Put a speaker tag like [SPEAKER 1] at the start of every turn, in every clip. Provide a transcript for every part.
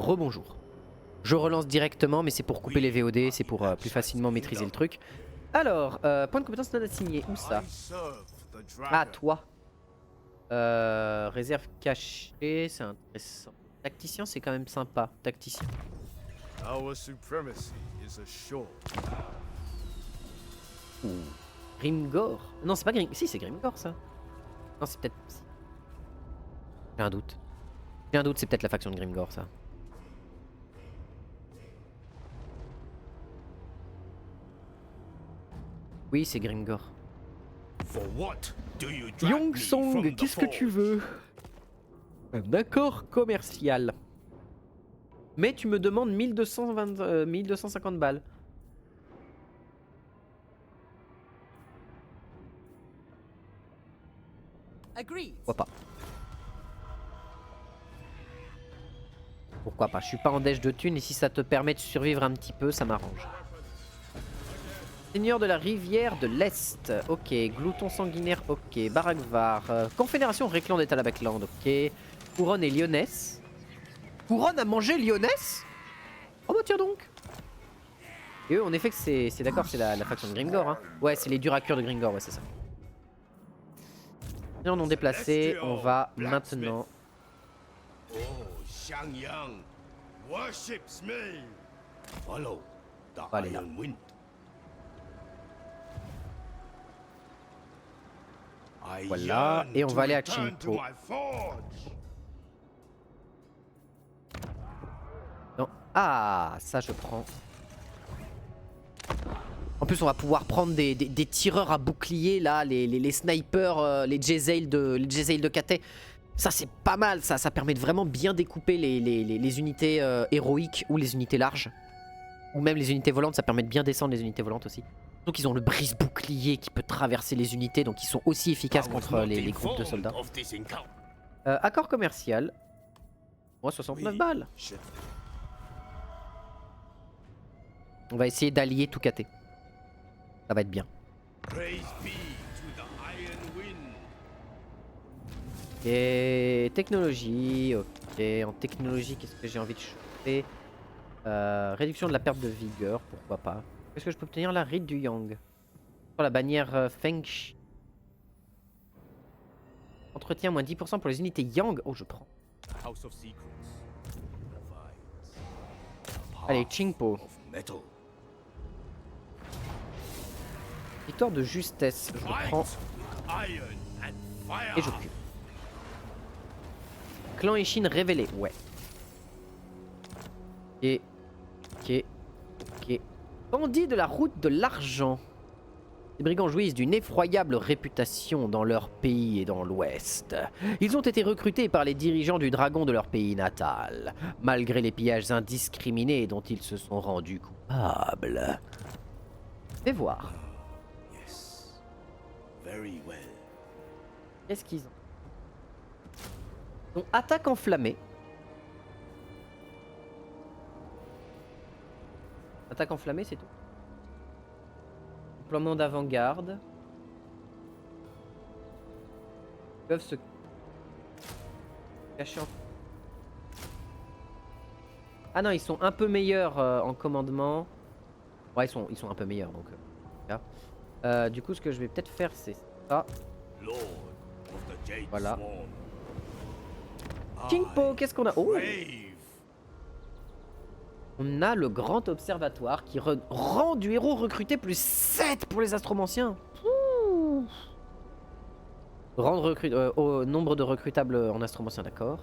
[SPEAKER 1] Rebonjour. Je relance directement, mais c'est pour couper les VOD, c'est pour plus facilement maîtriser le truc. Alors, point de compétence non assigné, où ça? Ah, toi. Réserve cachée, c'est intéressant. Tacticien, c'est quand même sympa. Tacticien. Ouh. Grimgor? Non, c'est pas Grim. Si, c'est Grimgor ça. Non, c'est peut-être. J'ai un doute. J'ai un doute, c'est peut-être la faction de Grimgor ça. Oui, c'est Grimgor. Yongsong, qu'est-ce que tu veux? D'accord, commercial. Mais tu me demandes 1250 balles. Pourquoi pas? Pourquoi pas? Je suis pas en dèche de thunes et si ça te permet de survivre un petit peu, ça m'arrange. Seigneur de la rivière de l'Est. Ok. Glouton sanguinaire. Ok. Barakvar. Confédération Réclan d'État Labakland. Ok. Couronne et Lyonesse. Couronne a mangé Lyonesse? Oh bah tiens donc. Et eux, en effet, c'est d'accord, c'est la faction de Grimgor. Hein. Ouais, c'est les Durakurs de Grimgor, ouais, c'est ça. Et en ont déplacé, on va maintenant. On va aller là. Voilà, et on va aller à Qingpo. Non. Ah, ça je prends. En plus on va pouvoir prendre des tireurs à bouclier là, les snipers, les Jezzail de Katé. Ça c'est pas mal, ça permet de vraiment bien découper les unités héroïques ou les unités larges. Ou même les unités volantes, ça permet de bien descendre les unités volantes aussi. Donc ils ont le brise-bouclier qui peut traverser les unités, donc ils sont aussi efficaces contre les groupes de soldats. Accord commercial. Moi 69 balles. On va essayer d'allier tout KT. Ça va être bien. Et technologie, ok. En technologie, qu'est-ce que j'ai envie de choper? Réduction de la perte de vigueur, pourquoi pas. Qu'est-ce que je peux obtenir là? Rite du Yang. Sur la bannière Feng Shi. Entretien moins 10% pour les unités Yang. Oh, je prends. Allez, Qingpo. Victoire de justesse, je le prends. Et j'occupe. Clan Ishin révélé, ouais. Ok. Ok. Ok. Bandits de la route de l'argent. Les brigands jouissent d'une effroyable réputation dans leur pays et dans l'Ouest. Ils ont été recrutés par les dirigeants du dragon de leur pays natal, malgré les pillages indiscriminés dont ils se sont rendus coupables. Fais voir. Qu'est-ce qu'ils ont? Donc, attaque enflammée. Attaque enflammée, c'est tout. Déploiement d'avant-garde. Ils peuvent se cacher en... Ah non, ils sont un peu meilleurs en commandement. Ouais, ils sont un peu meilleurs donc. Du coup, ce que je vais peut-être faire, c'est ça. Voilà. Qingpo, qu'est-ce qu'on a? Oh! On a le grand observatoire qui rend du héros recruté plus 7 pour les astromanciens. Rendre au nombre de recrutables en astromanciens, d'accord.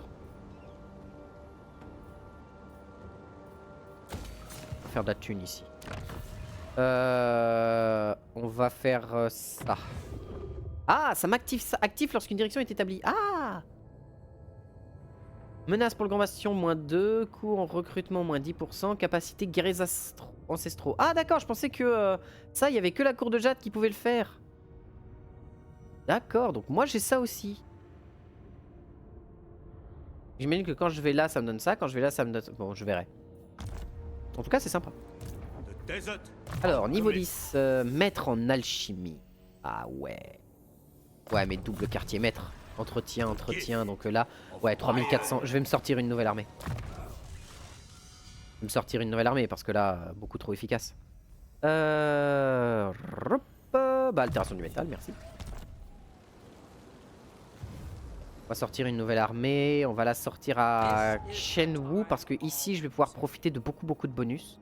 [SPEAKER 1] On va faire de la thune ici. On va faire ça. Ah, ça m'active ça. Actif lorsqu'une direction est établie. Ah! Menace pour le grand bastion, moins 2. Coût en recrutement, moins 10%. Capacité guerriers ancestraux. Ah d'accord, je pensais que ça, il y avait que la cour de Jade qui pouvait le faire. D'accord, donc moi j'ai ça aussi. J'imagine que quand je vais là, ça me donne ça. Quand je vais là, ça me donne... Bon, je verrai. En tout cas, c'est sympa. Alors, niveau 10, maître en alchimie. Ah ouais. Ouais, mais double quartier maître. Entretien, donc là, ouais, 3400. Je vais me sortir une nouvelle armée. me sortir une nouvelle armée parce que là, beaucoup trop efficace. Hop, bah, altération du métal, merci. On va sortir une nouvelle armée. On va la sortir à Shenwu parce que ici, je vais pouvoir profiter de beaucoup de bonus.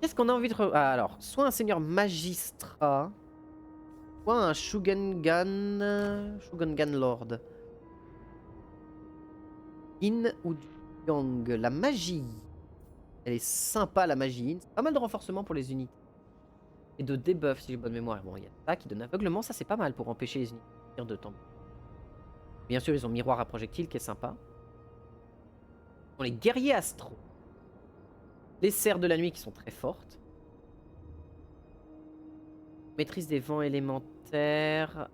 [SPEAKER 1] Qu'est-ce qu'on a envie de... Ah, alors, soit un seigneur magistrat, soit un Shugengan... Shugengan Lord. In ou Yang. La magie. Elle est sympa, la magie. C'est pas mal de renforcement pour les unités. Et de debuff, si j'ai bonne mémoire. Bon, il y a ça qui donne aveuglement. Ça, c'est pas mal pour empêcher les unités de temps. Bien sûr, ils ont miroir à projectiles qui est sympa. Ils ont les guerriers astro. Les serres de la nuit qui sont très fortes. Maîtrise des vents élémentaires.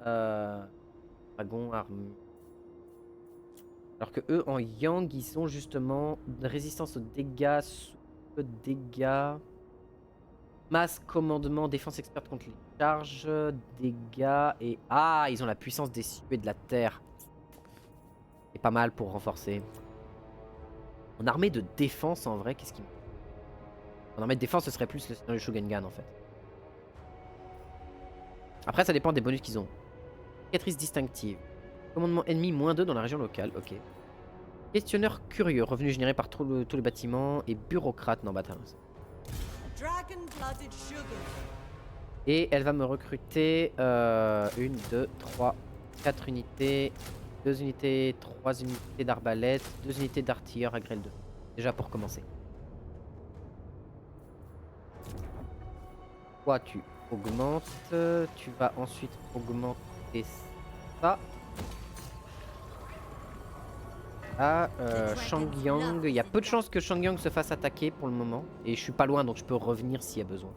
[SPEAKER 1] Dragon, arme. Alors que eux, en Yang, ils ont justement résistance aux dégâts, peu de dégâts. Masse, commandement, défense experte contre les charges, dégâts et... Ah, ils ont la puissance des cieux et de la terre. C'est pas mal pour renforcer. En armée de défense, en vrai, qu'est-ce qui... En armée de défense, ce serait plus le Shogungan, en fait. Après, ça dépend des bonus qu'ils ont. Cicatrice distinctive. Commandement ennemi, -2 dans la région locale, ok. Questionneur curieux, revenu généré par tous les bâtiments. Et bureaucrate, non, bah et elle va me recruter 1, 2, 3, 4 unités, 2 unités, 3 unités d'arbalète, 2 unités d'artilleurs à grêle 2. Déjà pour commencer. Toi tu augmentes, tu vas ensuite augmenter ça. Ah, Shangyang, il y a peu de chances que Shangyang se fasse attaquer pour le moment. Et je suis pas loin donc je peux revenir s'il y a besoin.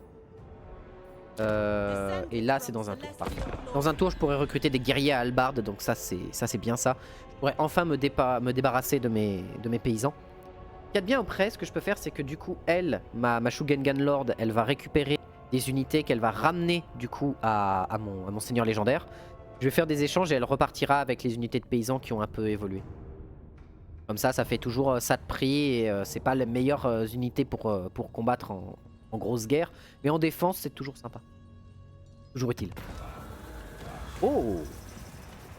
[SPEAKER 1] Et là c'est dans un tour. Parfait. Dans un tour je pourrais recruter des guerriers à hallebarde, donc ça c'est bien ça. Je pourrais enfin me débarrasser de mes paysans. Ce qu'il y a de bien après, ce que je peux faire c'est que du coup elle, ma Shugengan Lord, elle va récupérer des unités qu'elle va ramener du coup à mon seigneur légendaire. Je vais faire des échanges et elle repartira avec les unités de paysans qui ont un peu évolué. Comme ça fait toujours ça de prix et c'est pas les meilleures unités pour combattre en grosse guerre. Mais en défense c'est toujours sympa. Toujours utile. Oh,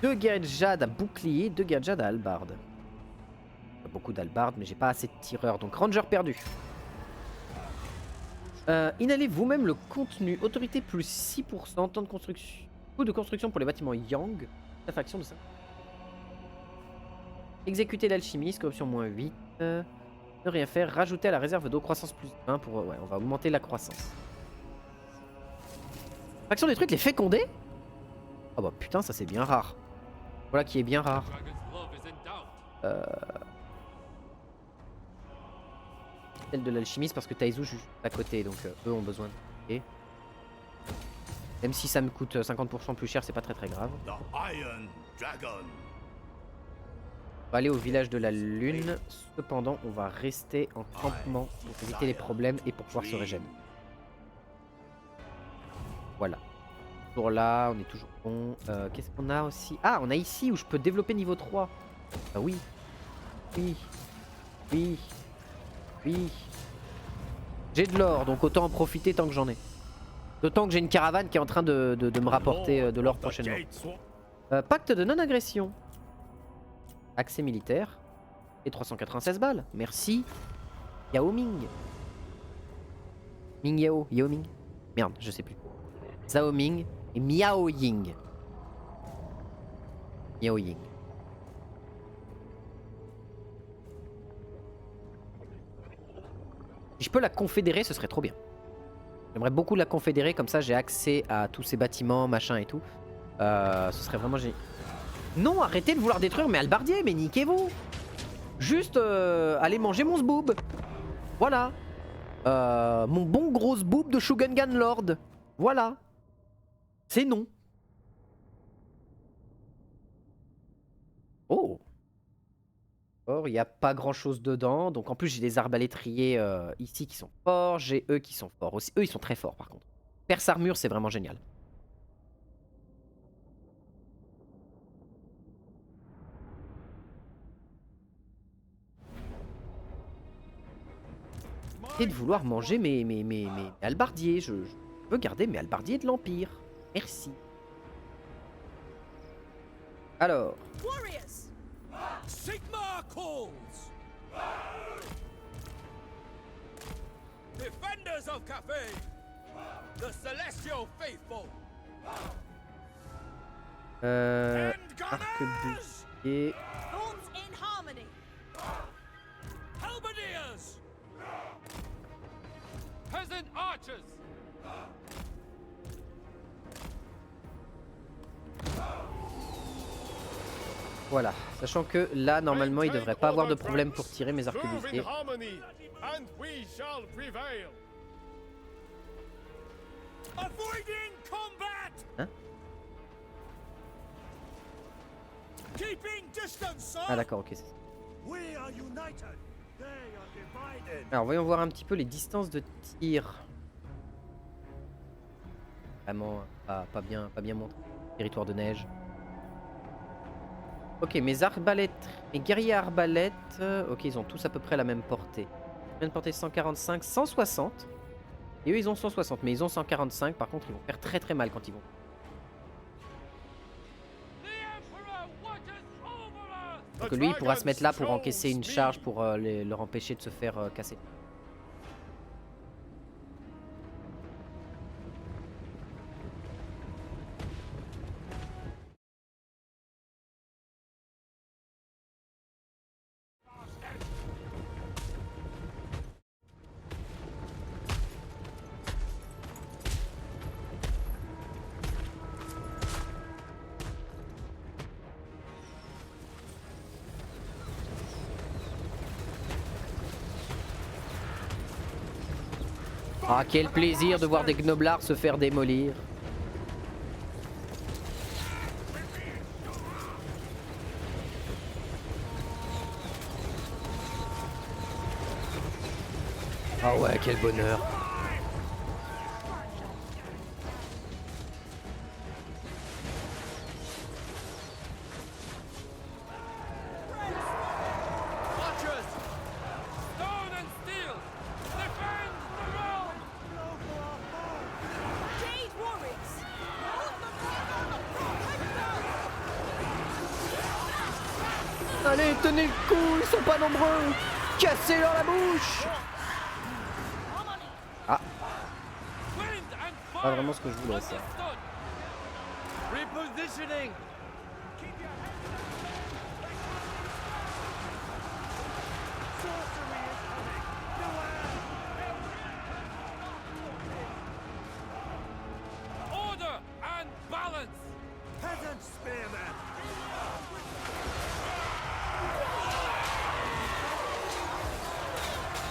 [SPEAKER 1] 2 guerriers de jade à bouclier, 2 guerriers de jade à hallebarde. Beaucoup d'hallebarde, mais j'ai pas assez de tireurs, donc ranger perdu. Inhalez vous-même le contenu. Autorité plus 6%, temps de construction. Coût de construction pour les bâtiments Yang. La faction de ça. Exécuter l'alchimiste, corruption -8. Ne rien faire, rajouter à la réserve d'eau, croissance plus 1 pour... Ouais, on va augmenter la croissance. Faction des trucs, les fécondés. Oh bah putain, ça c'est bien rare. Voilà qui est bien rare. Celle de l'alchimiste parce que Taizu juste à côté, donc eux ont besoin de... Okay. Même si ça me coûte 50% plus cher, c'est pas très grave. On va aller au village de la lune. Cependant, on va rester en campement pour éviter les problèmes et pour pouvoir se régénérer. Voilà. Toujours là, on est toujours bon. Qu'est-ce qu'on a aussi? Ah, on a ici où je peux développer niveau 3. Ah oui. Oui. Oui. Oui. J'ai de l'or, donc autant en profiter tant que j'en ai. D'autant que j'ai une caravane qui est en train de me rapporter de l'or prochainement. Pacte de non-agression. Accès militaire. Et 396 balles. Merci. Yao Ming. Ming Yao. Yao Ming. Merde, je sais plus. Zhao Ming et Miao Ying. Miao Ying. Si je peux la confédérer, ce serait trop bien. J'aimerais beaucoup la confédérer, comme ça j'ai accès à tous ces bâtiments, machin et tout. Ce serait vraiment génial. Non, arrêtez de vouloir détruire mes halbardiers, mais niquez-vous. Juste allez manger mon zboob. Voilà. Mon bon gros zboob de Shugengan Lord. Voilà. C'est non. Oh. Or, il n'y a pas grand chose dedans. Donc en plus, j'ai des arbalétriers ici qui sont forts. J'ai eux qui sont forts aussi. Eux, ils sont très forts par contre. Perce armure, c'est vraiment génial. Et de vouloir manger mes halbardiers. Je veux garder mes halbardiers de l'Empire. Merci. Alors.
[SPEAKER 2] Sigmar calls. Defenders of Café. The Celestial Faithful.
[SPEAKER 1] Arquebusier.
[SPEAKER 3] Thorns in harmony.
[SPEAKER 2] Halberdiers. Peasant archers.
[SPEAKER 1] Voilà, sachant que là, normalement, il devrait pas avoir de problème pour tirer mes arquebusiers. Hein? Ah d'accord, ok. Alors, voyons voir un petit peu les distances de tir. Vraiment, pas bien montré. Territoire de neige. Ok, mes arbalètes, mes guerriers arbalètes, ok, ils ont tous à peu près la même portée. Même portée 145, 160. Et eux, ils ont 160, mais ils ont 145. Par contre, ils vont faire très très mal quand ils vont. Donc lui, il pourra se mettre là pour encaisser une charge pour leur empêcher de se faire casser. Ah, quel plaisir de voir des gnoblards se faire démolir. Ah ouais, quel bonheur. Allez, tenez le coup, ils sont pas nombreux. Cassez-leur la bouche. Ah. Pas vraiment ce que je voulais, ça.
[SPEAKER 2] Order and balance. Peasant spearman.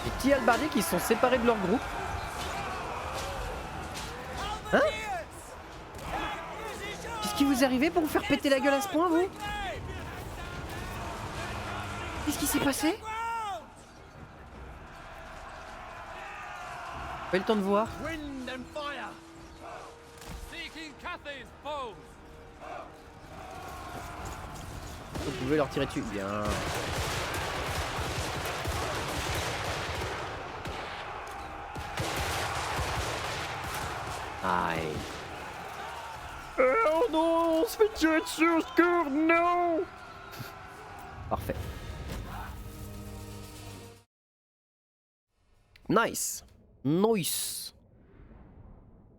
[SPEAKER 1] Les petits halbardiers qui se sont séparés de leur groupe. Hein? Qu'est-ce qui vous est arrivé pour vous faire péter la gueule à ce point, vous? Qu'est-ce qui s'est passé? Pas eu le temps de voir. Vous pouvez leur tirer dessus. Bien. Aïe. Oh non, on se fait tirer dessus, au secours, non. Parfait. Nice. Nice.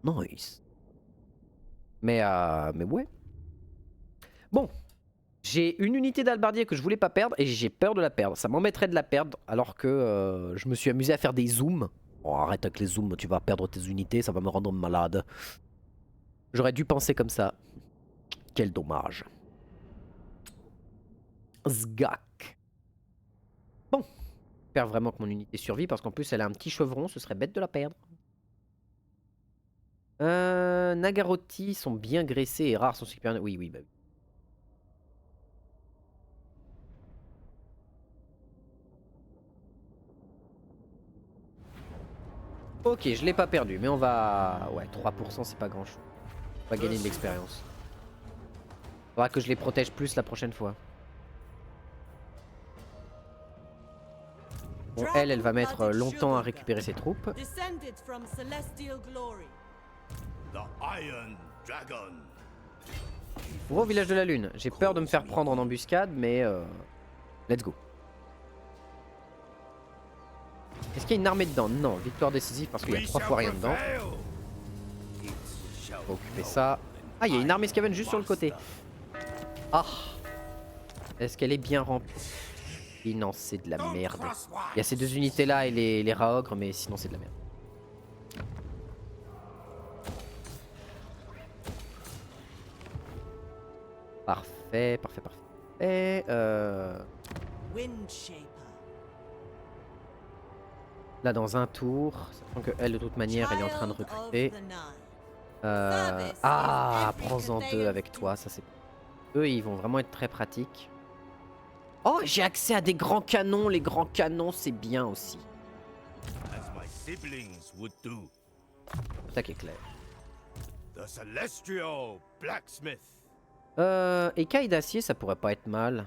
[SPEAKER 1] Nice. Mais ouais. Bon. J'ai une unité d'halbardier que je voulais pas perdre et j'ai peur de la perdre. Ça m'embêterait de la perdre alors que je me suis amusé à faire des zooms. Oh, arrête avec les zooms, tu vas perdre tes unités, ça va me rendre malade. J'aurais dû penser comme ça. Quel dommage. Zgak. Bon. J'espère vraiment que mon unité survit parce qu'en plus elle a un petit chevron, ce serait bête de la perdre. Nagarotti sont bien graissés et rares sont super... Oui, oui, bah oui. Ok, je l'ai pas perdu, mais on va... Ouais, 3% c'est pas grand chose. On va gagner de l'expérience. Faudra que je les protège plus la prochaine fois. Bon, elle va mettre longtemps à récupérer ses troupes.
[SPEAKER 3] Descended from celestial glory.
[SPEAKER 4] The Iron Dragon.
[SPEAKER 1] On va au village de la lune. J'ai peur de me faire prendre en embuscade, mais let's go. Est-ce qu'il y a une armée dedans? Non, victoire décisive parce qu'il y a 3 fois rien dedans. On va occuper ça. Ah, il y a une armée Skaven juste sur le côté. Ah. Est-ce qu'elle est bien remplie? Non, c'est de la merde. Il y a ces 2 unités là et les rats ogres, mais sinon c'est de la merde. Parfait, parfait, parfait.
[SPEAKER 3] Windshaper.
[SPEAKER 1] Là, dans un tour, sachant que elle, de toute manière, elle est en train de recruter. Ah, prends-en 2 avec toi, ça c'est... Eux, ils vont vraiment être très pratiques. Oh, j'ai accès à des grands canons. Les grands canons, c'est bien aussi.
[SPEAKER 4] As my siblings would do.
[SPEAKER 1] Ça qui est clair.
[SPEAKER 4] The Celestial Blacksmith.
[SPEAKER 1] Écaille d'acier, ça pourrait pas être mal.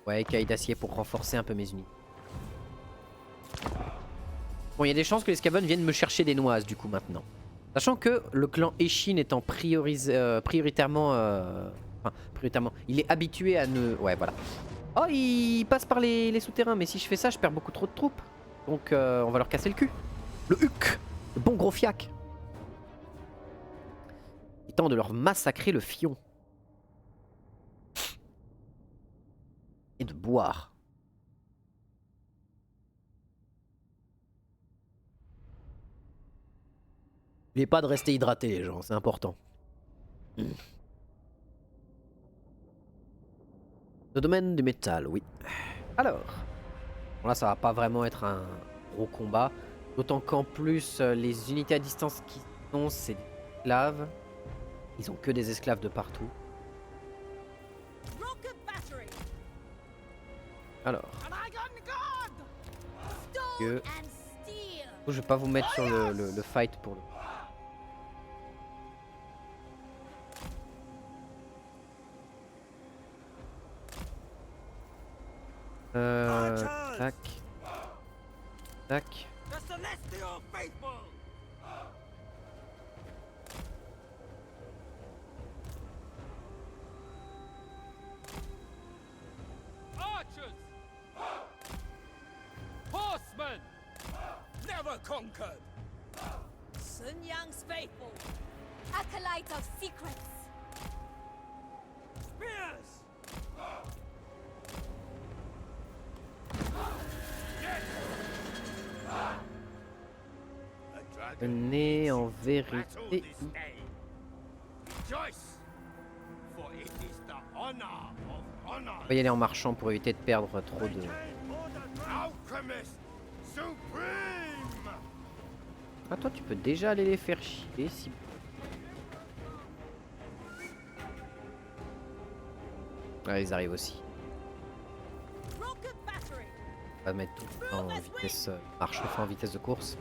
[SPEAKER 1] Ouais, écaille d'acier pour renforcer un peu mes unités. Bon, il y a des chances que les Skaven viennent me chercher des noises du coup maintenant. Sachant que le clan Eshin étant prioritairement... Enfin, prioritairement... Il est habitué à ne... Ouais, voilà. Oh, il passe par les souterrains, mais si je fais ça, je perds beaucoup trop de troupes. Donc, on va leur casser le cul. Le huc. Le bon gros fiac. Il tente de leur massacrer le fion. Et de boire. N'oubliez pas de rester hydraté, les gens, c'est important. Le domaine du métal, oui. Alors, bon là ça va pas vraiment être un gros combat. D'autant qu'en plus, les unités à distance qui sont, c'est des esclaves. Ils ont que des esclaves de partout.
[SPEAKER 3] Rocket battery.
[SPEAKER 1] Alors,
[SPEAKER 3] Stone and steel.
[SPEAKER 1] je vais pas vous mettre sur le fight pour le... Tac. Tac.
[SPEAKER 2] The Celestial Faithful! Archers! Horsemen! Never conquered!
[SPEAKER 3] Sun Yang's faithful. Acolyte of secrets.
[SPEAKER 2] Spears!
[SPEAKER 4] A dragon.
[SPEAKER 1] Venez en
[SPEAKER 4] Battle
[SPEAKER 1] vérité.
[SPEAKER 4] this day. Rejoice, for it is the honor of honor.
[SPEAKER 1] On va y aller en marchant pour éviter de perdre trop de...
[SPEAKER 4] Alchemist supreme.
[SPEAKER 1] Ah, toi tu peux déjà aller les faire chier si... Ah, ils arrivent aussi.
[SPEAKER 3] Rocket battery.
[SPEAKER 1] On va mettre tout en vitesse... marche enfin en vitesse de course.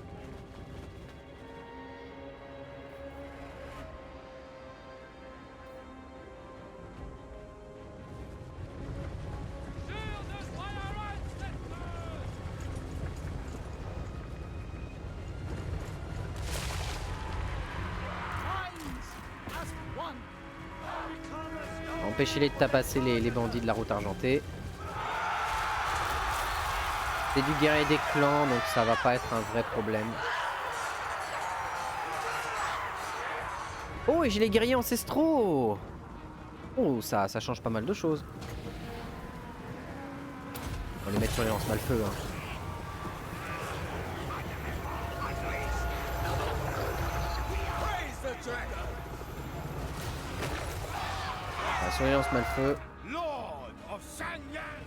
[SPEAKER 2] Shielded by our ancestors!
[SPEAKER 1] Empêchez-les de tapasser les bandits de la route argentée. C'est du guerrier des clans, donc ça va pas être un vrai problème. Oh, et j'ai les guerriers ancestraux. Oh, ça change pas mal de choses. On va les mettre sur les lance-malfeux. Hein.
[SPEAKER 2] Praise the dragon!
[SPEAKER 1] Voilà, sur les lance-malfeux.
[SPEAKER 4] Lord of Shanyang.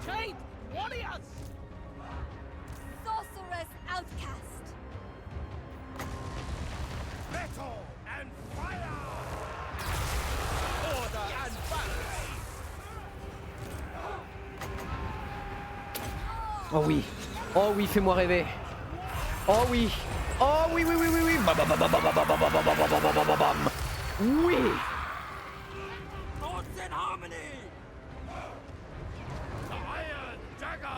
[SPEAKER 2] Jade warriors!
[SPEAKER 3] Sorceress outcast.
[SPEAKER 4] Metal and fire.
[SPEAKER 2] Order and balance!
[SPEAKER 1] Oh oui. Oh oui, fais-moi rêver. Oh oui. Oh oui, oui, oui, oui, oui. Bam, bam, bam, bam, bam, bam, bam, bam, bam, bam, bam, bam, bam. Oui.
[SPEAKER 2] Thoughts in harmony!
[SPEAKER 4] The Iron Dagger.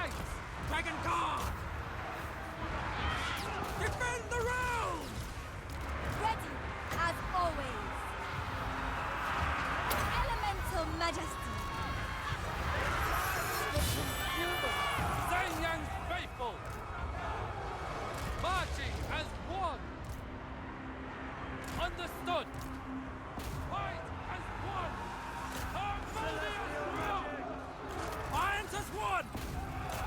[SPEAKER 2] flanks!
[SPEAKER 4] Dragon Guard! Defend the realm!
[SPEAKER 3] Ready, as always. Elemental Majesty.
[SPEAKER 2] Zhenyang's faithful! Marching as one! Understood! Fight as one! Harmonious realm!
[SPEAKER 4] Alliance as one!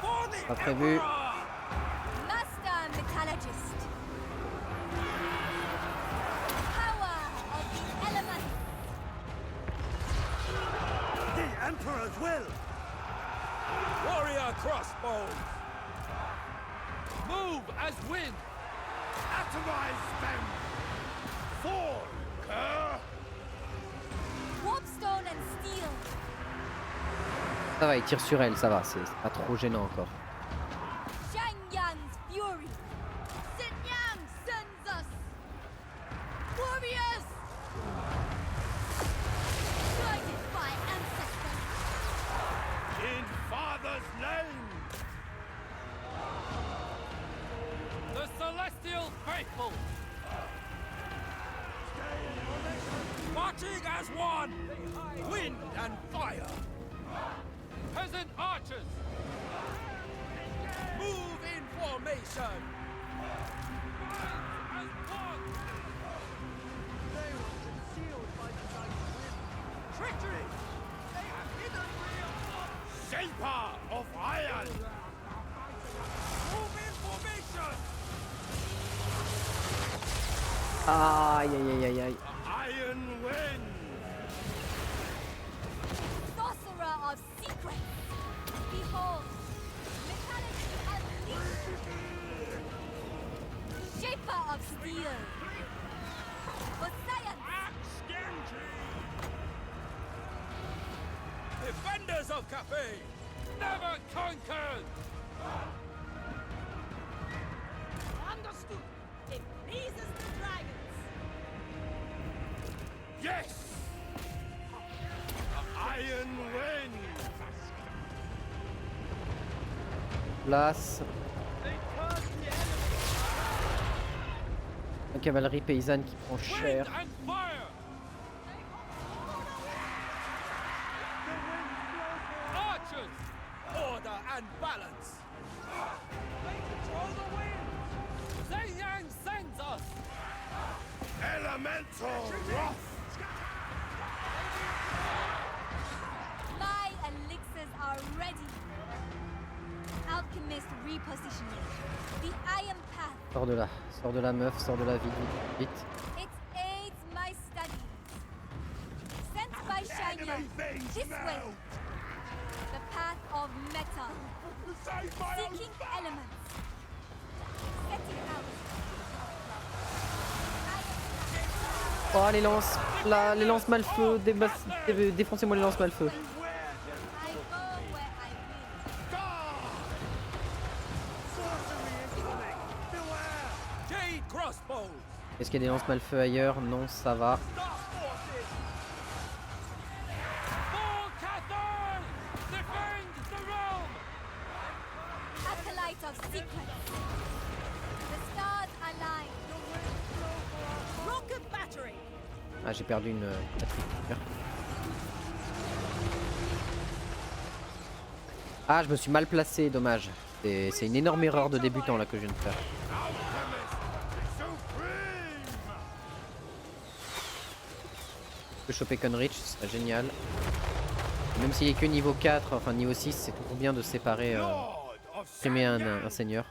[SPEAKER 4] For the
[SPEAKER 1] Pas prévu.
[SPEAKER 4] Emperor!
[SPEAKER 3] Master Metallurgist. Power of the elements.
[SPEAKER 4] The Emperor's will! Warrior crossbows!
[SPEAKER 2] Move as wind!
[SPEAKER 4] Atomize them! Fall, cur!
[SPEAKER 3] Warpstone and steel.
[SPEAKER 1] Ça va, il tire sur elle, ça va, c'est pas trop gênant encore.
[SPEAKER 3] Shangyang's fury. Sun Yang sends us. Warriors! Guided by ancestors.
[SPEAKER 4] In Father's name!
[SPEAKER 2] The celestial faithful!
[SPEAKER 4] Marching as one! Wind and fire!
[SPEAKER 2] Peasant archers!
[SPEAKER 4] Move in formation!
[SPEAKER 2] Fight as one!
[SPEAKER 4] Treachery! They have hidden real Shaper of iron! Move in formation!
[SPEAKER 1] Aïe aïe aïe aïe aïe.
[SPEAKER 4] Iron wind!
[SPEAKER 3] Sorcerer of secrets. Behold, metallurgy unleashed. Shaper of steel. For science.
[SPEAKER 4] Defenders of Cafe!
[SPEAKER 2] Never conquered!
[SPEAKER 3] Understood. It pleases the dragons.
[SPEAKER 4] Yes! Iron wind!
[SPEAKER 1] Place. La cavalerie paysanne qui prend cher.
[SPEAKER 2] Wind and fire! Archers!
[SPEAKER 4] Order and balance!
[SPEAKER 2] Zhenyang sends us!
[SPEAKER 4] Elemental wrath!
[SPEAKER 3] My elixirs are ready. Alchemist repositioning. The iron path.
[SPEAKER 1] Sors de la meuf, sors de la ville, vite, vite.
[SPEAKER 3] It aids my studies. Sent by Shangyang. This way. The path of metal. Seeking elements. Setting out.
[SPEAKER 1] Oh les lances, là, les lances mal-feu, défoncez-moi les lances mal-feu.
[SPEAKER 3] I go where I will.
[SPEAKER 4] Sorcery is coming! Beware! Jade crossbows!
[SPEAKER 1] Est-ce qu'il y a des lances mal-feu ailleurs? Non, ça va.
[SPEAKER 4] Dark forces!
[SPEAKER 2] For Cathay! Defend the realm!
[SPEAKER 3] Acolyte of secrets. The stars align. Rocket battery.
[SPEAKER 1] Ah, j'ai perdu une batterie. Ah, je me suis mal placé, dommage. C'est une énorme erreur de débutant là que je viens de faire.
[SPEAKER 4] Alchemist supreme!
[SPEAKER 1] Je peux choper Conrich, ce serait génial. Même s'il est que niveau 4, enfin niveau 6, c'est toujours bien de séparer,
[SPEAKER 4] Lord of
[SPEAKER 1] primer un
[SPEAKER 4] Sanyang!
[SPEAKER 1] seigneur.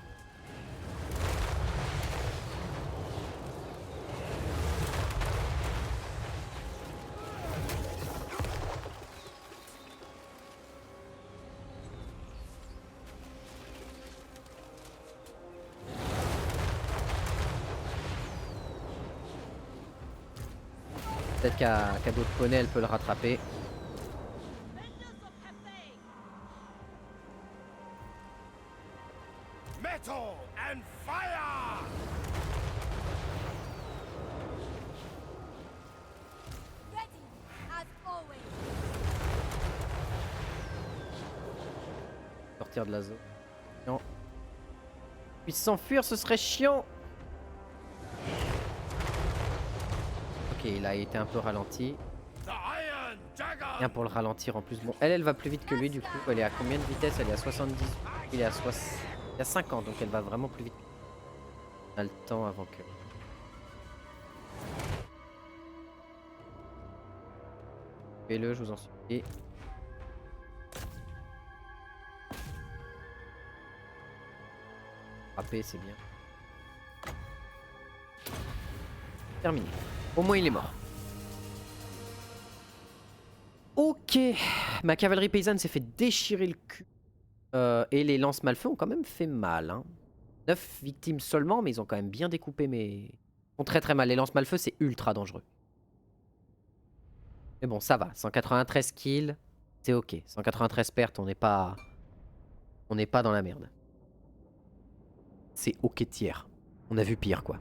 [SPEAKER 1] Peut-être qu'à d'autres poneys, elle peut le rattraper.
[SPEAKER 4] Metal and fire!
[SPEAKER 3] Ready, as always.
[SPEAKER 1] Sortir de la zone. puisse s'enfuir, ce serait chiant. Ok, il a été un peu ralenti.
[SPEAKER 4] The Iron Dragon!
[SPEAKER 1] Bien pour le ralentir en plus. Bon, elle va plus vite que lui du coup. Elle est à combien de vitesse? Elle est à 70. Il est à 50, donc elle va vraiment plus vite. On a le temps avant que... Fais-le, je vous en supplie. Frapper, c'est bien. Terminé. Au moins il est mort. Ok. Ma cavalerie paysanne s'est fait déchirer le cul. Et les lances malfeux ont quand même fait mal. Hein. 9 victimes seulement, mais ils ont quand même bien découpé mes... Ils font très très mal. Les lances malfeux, c'est ultra dangereux. Mais bon, ça va. 193 kills, c'est ok. 193 pertes, on n'est pas... On n'est pas dans la merde. C'est ok tiers. On a vu pire, quoi.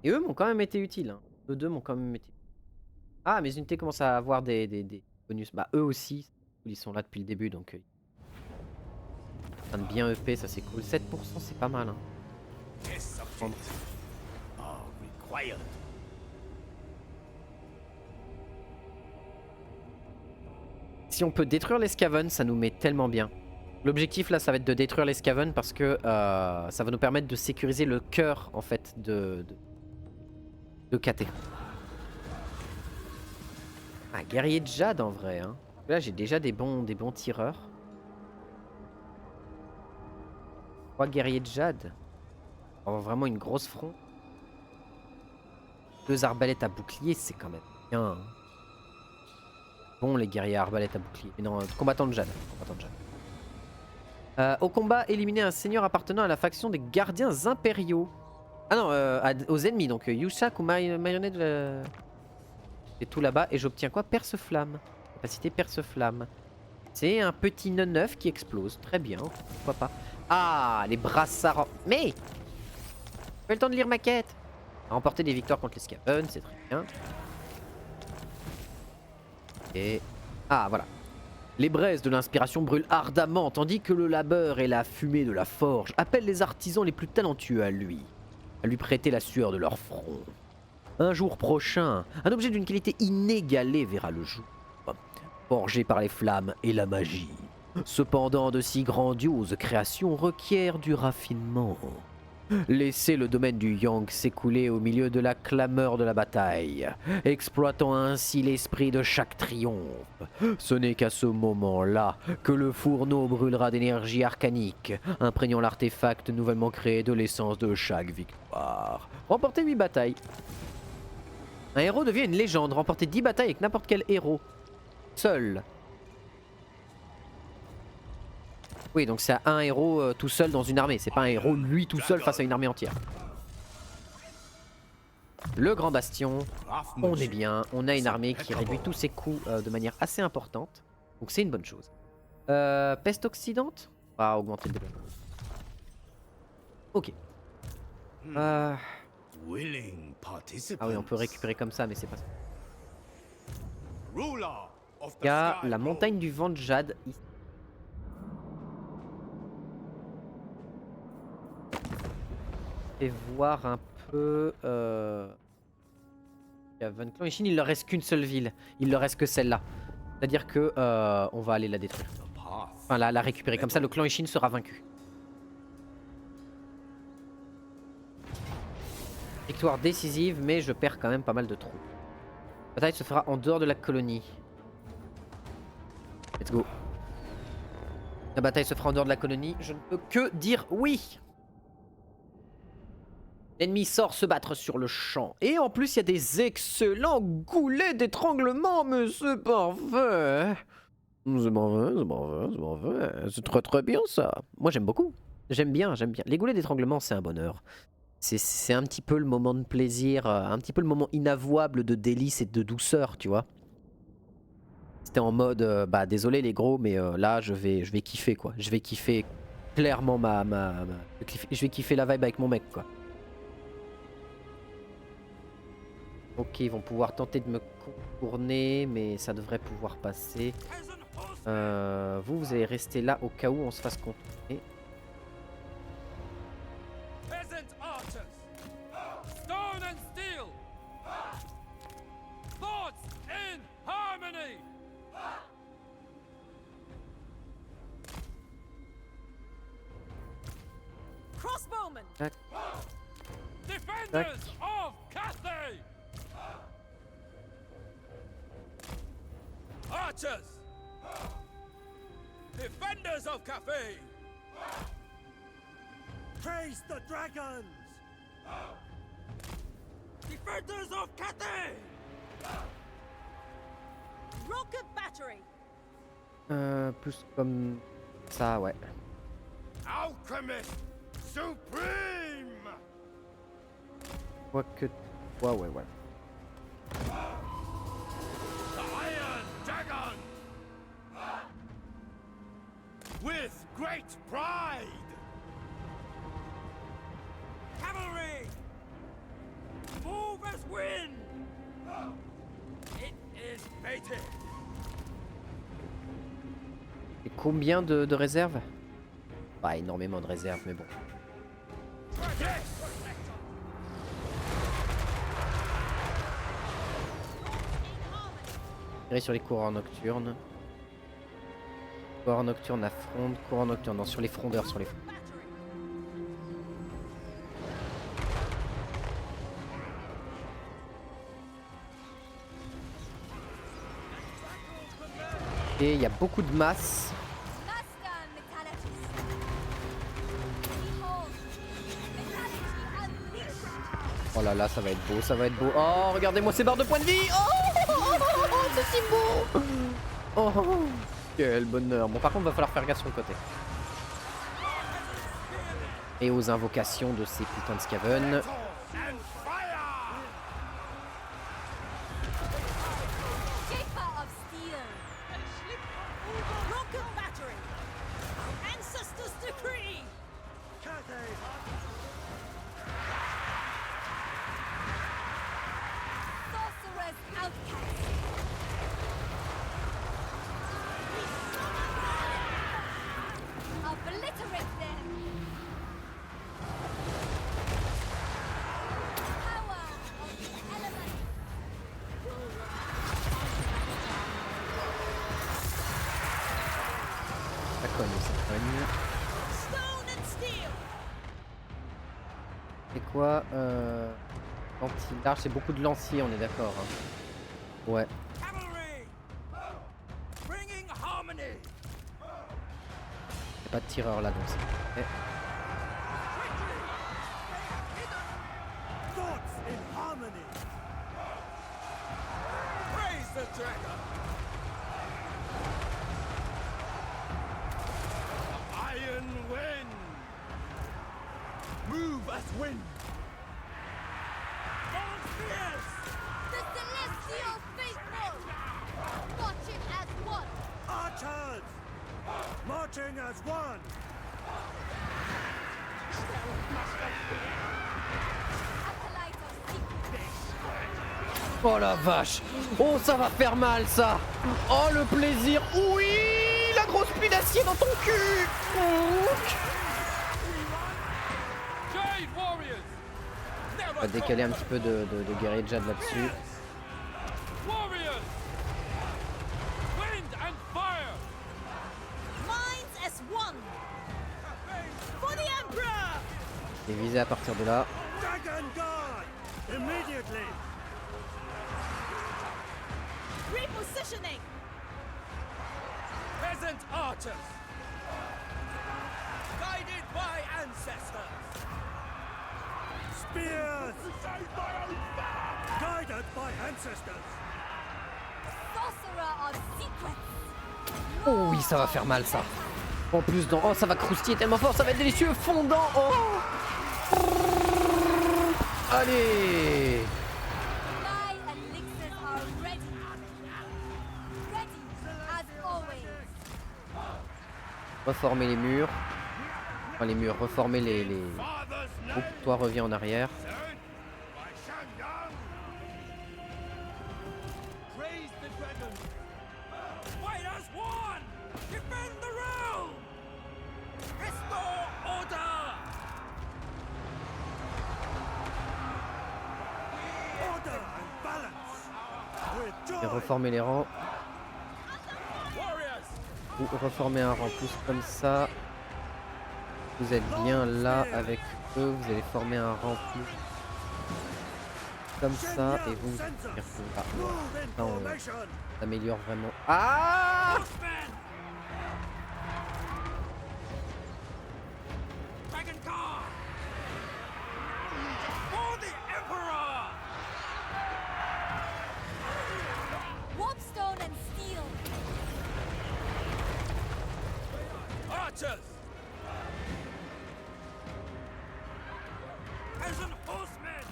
[SPEAKER 1] Et eux m'ont quand même été utiles. Hein. Eux deux m'ont quand même été... Ah, mes unités commencent à avoir des bonus. Bah, eux aussi. Ils sont là depuis le début, donc... en train de bien EP, ça c'est cool. 7%, c'est pas mal. Hein.
[SPEAKER 4] Yes, subject. Are required.
[SPEAKER 1] Si on peut détruire les Skaven, ça nous met tellement bien. L'objectif là, ça va être de détruire les Skaven parce que ça va nous permettre de sécuriser le cœur en fait de KT. Ah, guerrier de Jade en vrai. Hein. Là, j'ai déjà des bons tireurs. 3 guerriers de Jade. On va avoir vraiment une grosse front. 2 arbalètes à bouclier, c'est quand même bien. Hein. Bon, les guerriers à arbalètes à bouclier. Mais non, combattant de Jade. Combattant de Jade. Au combat, éliminer un seigneur appartenant à la faction des gardiens impériaux. Ah non, aux ennemis. Donc Yushak ou marionnette. C'est tout là-bas. Et j'obtiens quoi? Perce-flamme. Capacité perce-flamme. C'est un petit 9 qui explose. Très bien. Pourquoi pas. Ah, les brassards. Mais j'ai le temps de lire ma quête. Remporter des victoires contre les Skaven, c'est très bien. Et... ah, voilà. Les braises de l'inspiration brûlent ardemment, tandis que le labeur et la fumée de la forge appellent les artisans les plus talentueux à lui prêter la sueur de leur front. Un jour prochain, un objet d'une qualité inégalée verra le jour, forgé par les flammes et la magie. Cependant, de si grandioses créations requièrent du raffinement. Laissez le domaine du Yang s'écouler au milieu de la clameur de la bataille, exploitant ainsi l'esprit de chaque triomphe. Ce n'est qu'à ce moment-là que le fourneau brûlera d'énergie arcanique, imprégnant l'artefact nouvellement créé de l'essence de chaque victoire. Remportez 8 batailles. Un héros devient une légende, remportez 10 batailles avec n'importe quel héros. Seul. Oui, donc c'est un héros tout seul dans une armée. C'est pas un héros lui tout seul face à une armée entière. Le Grand Bastion. On est bien. On a une armée qui réduit tous ses coups de manière assez importante. Donc c'est une bonne chose. Peste oxydante. On va augmenter le développement. Ok. Ah
[SPEAKER 4] Willing participants.
[SPEAKER 1] oui, on peut récupérer comme ça, mais c'est pas ça.
[SPEAKER 4] Ruler of the
[SPEAKER 1] Il y a
[SPEAKER 4] Sky
[SPEAKER 1] la
[SPEAKER 4] Lord.
[SPEAKER 1] montagne du vent de Jade ici. Et voir un peu... Il y a Von Clan et Chine, il leur reste qu'une seule ville. Il leur reste que celle-là. C'est-à-dire que on va aller la détruire.
[SPEAKER 4] The path.
[SPEAKER 1] Enfin la récupérer. Comme ça le clan Ishin sera vaincu. Victoire décisive, mais je perds quand même pas mal de troupes. La bataille se fera en dehors de la colonie. Let's go. La bataille se fera en dehors de la colonie. Je ne peux que dire oui. L'ennemi sort se battre sur le champ. Et en plus, il y a des excellents goulets d'étranglement, mais c'est parfait. C'est parfait, c'est parfait, c'est parfait. C'est très très bien ça. Moi j'aime beaucoup. J'aime bien, j'aime bien. Les goulets d'étranglement, c'est un bonheur. C'est un petit peu le moment de plaisir, un petit peu le moment inavouable de délice et de douceur, tu vois. C'était en mode, bah désolé les gros, mais là je vais kiffer quoi. Je vais kiffer clairement je vais kiffer la vibe avec mon mec, quoi. Ok, ils vont pouvoir tenter de me contourner, mais ça devrait pouvoir passer. Vous allez rester là au cas où on se fasse contourner.
[SPEAKER 2] Peasant archers. Stone and steel. Thoughts in harmony.
[SPEAKER 3] Crossbowmen.
[SPEAKER 1] Tac.
[SPEAKER 2] Defenders of Cathay. Archers. Defenders of Cathay.
[SPEAKER 4] Praise the dragons!
[SPEAKER 2] Defenders of Cathay.
[SPEAKER 3] Rocket battery.
[SPEAKER 1] Plus comme ça, ouais.
[SPEAKER 4] Alchemist supreme!
[SPEAKER 1] Quoique... Ouais.
[SPEAKER 4] The Iron Dragon! With great pride!
[SPEAKER 2] Cavalry. Move as wind. It is fated.
[SPEAKER 1] Et combien de réserves? Pas énormément de réserves, mais bon. Tirer sur les coureurs nocturnes. Coureurs nocturnes à fronde, coureurs nocturnes, non, sur les frondeurs, sur les frondeurs. Et il y a beaucoup de masse.
[SPEAKER 3] Master Metallurgist. Behold. Metallurgy unleashed.
[SPEAKER 1] Oh là là, ça va être beau, ça va être beau. Oh, regardez-moi ces barres de points de vie. Oh, c'est si beau. Oh, quel bonheur. Bon, par contre, va falloir faire gaffe sur le côté. Et aux invocations de ces putains de Skaven.
[SPEAKER 4] And fire!
[SPEAKER 3] Shaper of steel. Rocket battery. Ancestors decree. Sorcerer's outcast. Obliterate them. Power of the elements.
[SPEAKER 1] Ça cogne, ça cogne.
[SPEAKER 3] Stone and steel.
[SPEAKER 1] C'est quoi Anti-large, c'est beaucoup de lanciers, on est d'accord. Hein. Ouais.
[SPEAKER 2] Cavalry. Bringing harmony.
[SPEAKER 1] Y a pas de tireur là, donc c'est parfait.
[SPEAKER 4] Thoughts in harmony!
[SPEAKER 2] Praise the dragon.
[SPEAKER 4] Iron wind! Move as wind!
[SPEAKER 3] The celestial faithful. Watching as one.
[SPEAKER 4] Archers! Marching as one!
[SPEAKER 3] Acolyte of secret.
[SPEAKER 1] Oh la vache. Oh, ça va faire mal, ça. Oh, le plaisir. Oui, la grosse pluie d'acier dans ton cul.
[SPEAKER 2] Jade warriors.
[SPEAKER 1] On va décaler un petit peu de guerrier de jade là-dessus.
[SPEAKER 2] Warriors. Wind and fire.
[SPEAKER 3] Minds as one. For the Emperor.
[SPEAKER 1] Et viser à partir de là.
[SPEAKER 4] Dragon Guard! Immediately!
[SPEAKER 3] Repositioning.
[SPEAKER 2] Peasant archers. Guided by ancestors.
[SPEAKER 4] Spears! Guided by ancestors!
[SPEAKER 3] Sorcerer of secrets.
[SPEAKER 1] Oh oui, ça va faire mal, ça. En plus, dans... Oh, ça va croustiller tellement fort, ça va être délicieux, fondant. Oh. Allez.
[SPEAKER 3] My elixirs are ready. Ready as always.
[SPEAKER 1] Reformer les murs. Enfin, les murs, reformer les...
[SPEAKER 4] Father's
[SPEAKER 1] Oups,
[SPEAKER 4] name,
[SPEAKER 1] toi reviens en arrière.
[SPEAKER 4] sent by Shandong.
[SPEAKER 2] Raise the dragon. Fight as one. Defend the realm. Restore order. Order and balance. With
[SPEAKER 1] Et
[SPEAKER 2] joy.
[SPEAKER 1] reformer les rangs.
[SPEAKER 2] Warriors.
[SPEAKER 1] Ou reformer un rang plus comme ça. Vous êtes bien là avec eux. Vous allez former un rang plus comme ça. Et vous, ah,
[SPEAKER 2] Move in
[SPEAKER 1] là, on
[SPEAKER 2] formation.
[SPEAKER 1] améliore vraiment. Ah!
[SPEAKER 2] Horsemen. Dragon car. For the Emperor.
[SPEAKER 3] Warpstone and steel.
[SPEAKER 2] Archers. Peasant horsemen.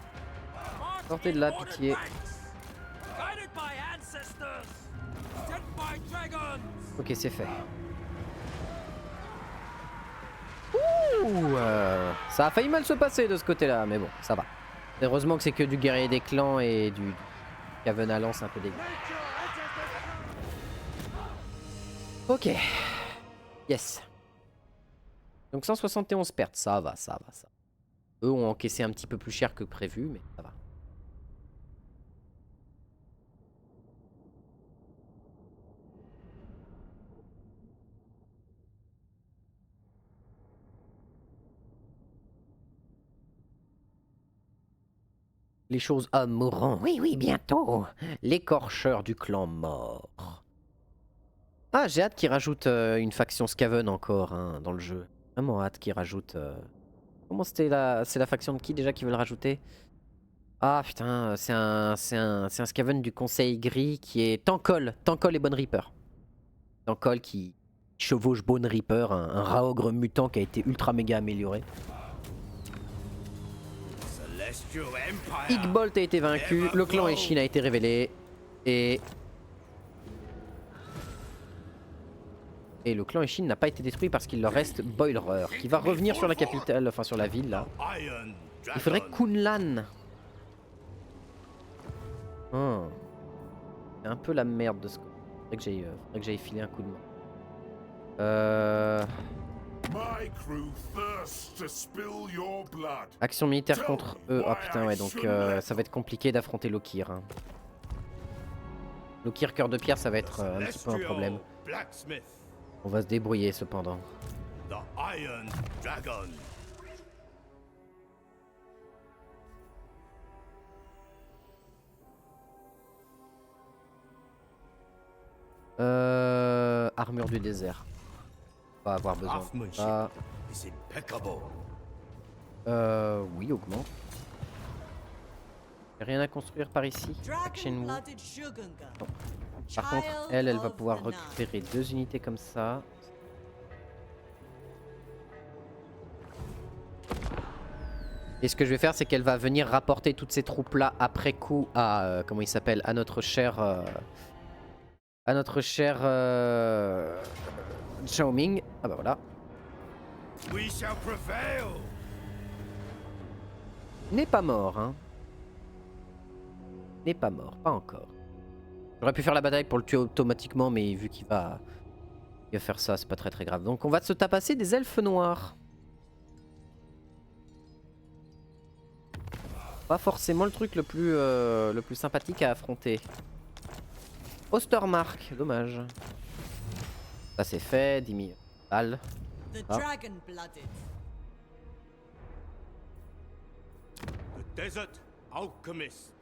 [SPEAKER 2] March
[SPEAKER 1] Sortez de
[SPEAKER 2] in
[SPEAKER 1] là,
[SPEAKER 2] ordered
[SPEAKER 1] pitié.
[SPEAKER 2] ranks. Guided by ancestors. Sent by dragons.
[SPEAKER 1] Ok, c'est fait. Ouh, ça a failli mal se passer de ce côté-là, mais bon, ça va. Heureusement que c'est que du guerrier des clans et du Caven à lance un peu dégueu. Ok. Yes. Donc 171 pertes, ça va, ça va, ça. Eux ont encaissé un petit peu plus cher que prévu, mais ça va. Les choses hommes mourront. Oui, oui, bientôt. L'écorcheur du clan mort. Ah, j'ai hâte qu'ils rajoutent une faction Skaven encore hein, dans le jeu. Vraiment hâte qu'ils rajoutent... Comment c'était la... C'est la faction de qui déjà qu'ils veulent rajouter? Ah putain, c'est un Skaven du Conseil Gris qui est Tankol. Tankol et Bone Reaper. Tankol qui chevauche Bone Reaper, un raogre mutant qui a été ultra méga amélioré.
[SPEAKER 4] Celestial Empire.
[SPEAKER 1] Igbolt a été vaincu, le clan Eshin a été révélé. Et le clan Eshin n'a pas été détruit parce qu'il leur reste Boilerer, qui va revenir sur la capitale, enfin sur la ville là.
[SPEAKER 4] Iron
[SPEAKER 1] Il faudrait
[SPEAKER 4] Dragon.
[SPEAKER 1] Kunlan. Oh. C'est un peu la merde de ce côté. Faudrait que j'aille filer un coup de main.
[SPEAKER 5] My crew thirsts to spill your blood.
[SPEAKER 1] Action militaire contre eux. Oh putain ouais, donc ça va être compliqué d'affronter Lokir. Hein. Lokir cœur de pierre, ça va être un petit peu un problème.
[SPEAKER 4] Blacksmith.
[SPEAKER 1] On va se débrouiller cependant.
[SPEAKER 4] The Iron Dragon.
[SPEAKER 1] Armure du désert. On va avoir besoin de ça.
[SPEAKER 4] Is impeccable.
[SPEAKER 1] Oui, augmente. Y'a rien à construire par ici. Action Wu. Par contre, elle va pouvoir récupérer 2 unités comme ça. Et ce que je vais faire, c'est qu'elle va venir rapporter toutes ces troupes-là après coup à comment il s'appelle, à notre cher Zhao Ming. Ah bah voilà.
[SPEAKER 4] We shall prevail.
[SPEAKER 1] N'est pas mort, hein. N'est pas mort, pas encore. J'aurais pu faire la bataille pour le tuer automatiquement, mais vu qu'il va faire ça, c'est pas très très grave. Donc on va se tapasser des elfes noirs. Pas forcément le truc le plus sympathique à affronter. Ostermark, dommage. Ça c'est fait, 10 000 balles. Ah.
[SPEAKER 4] The desert alchemist.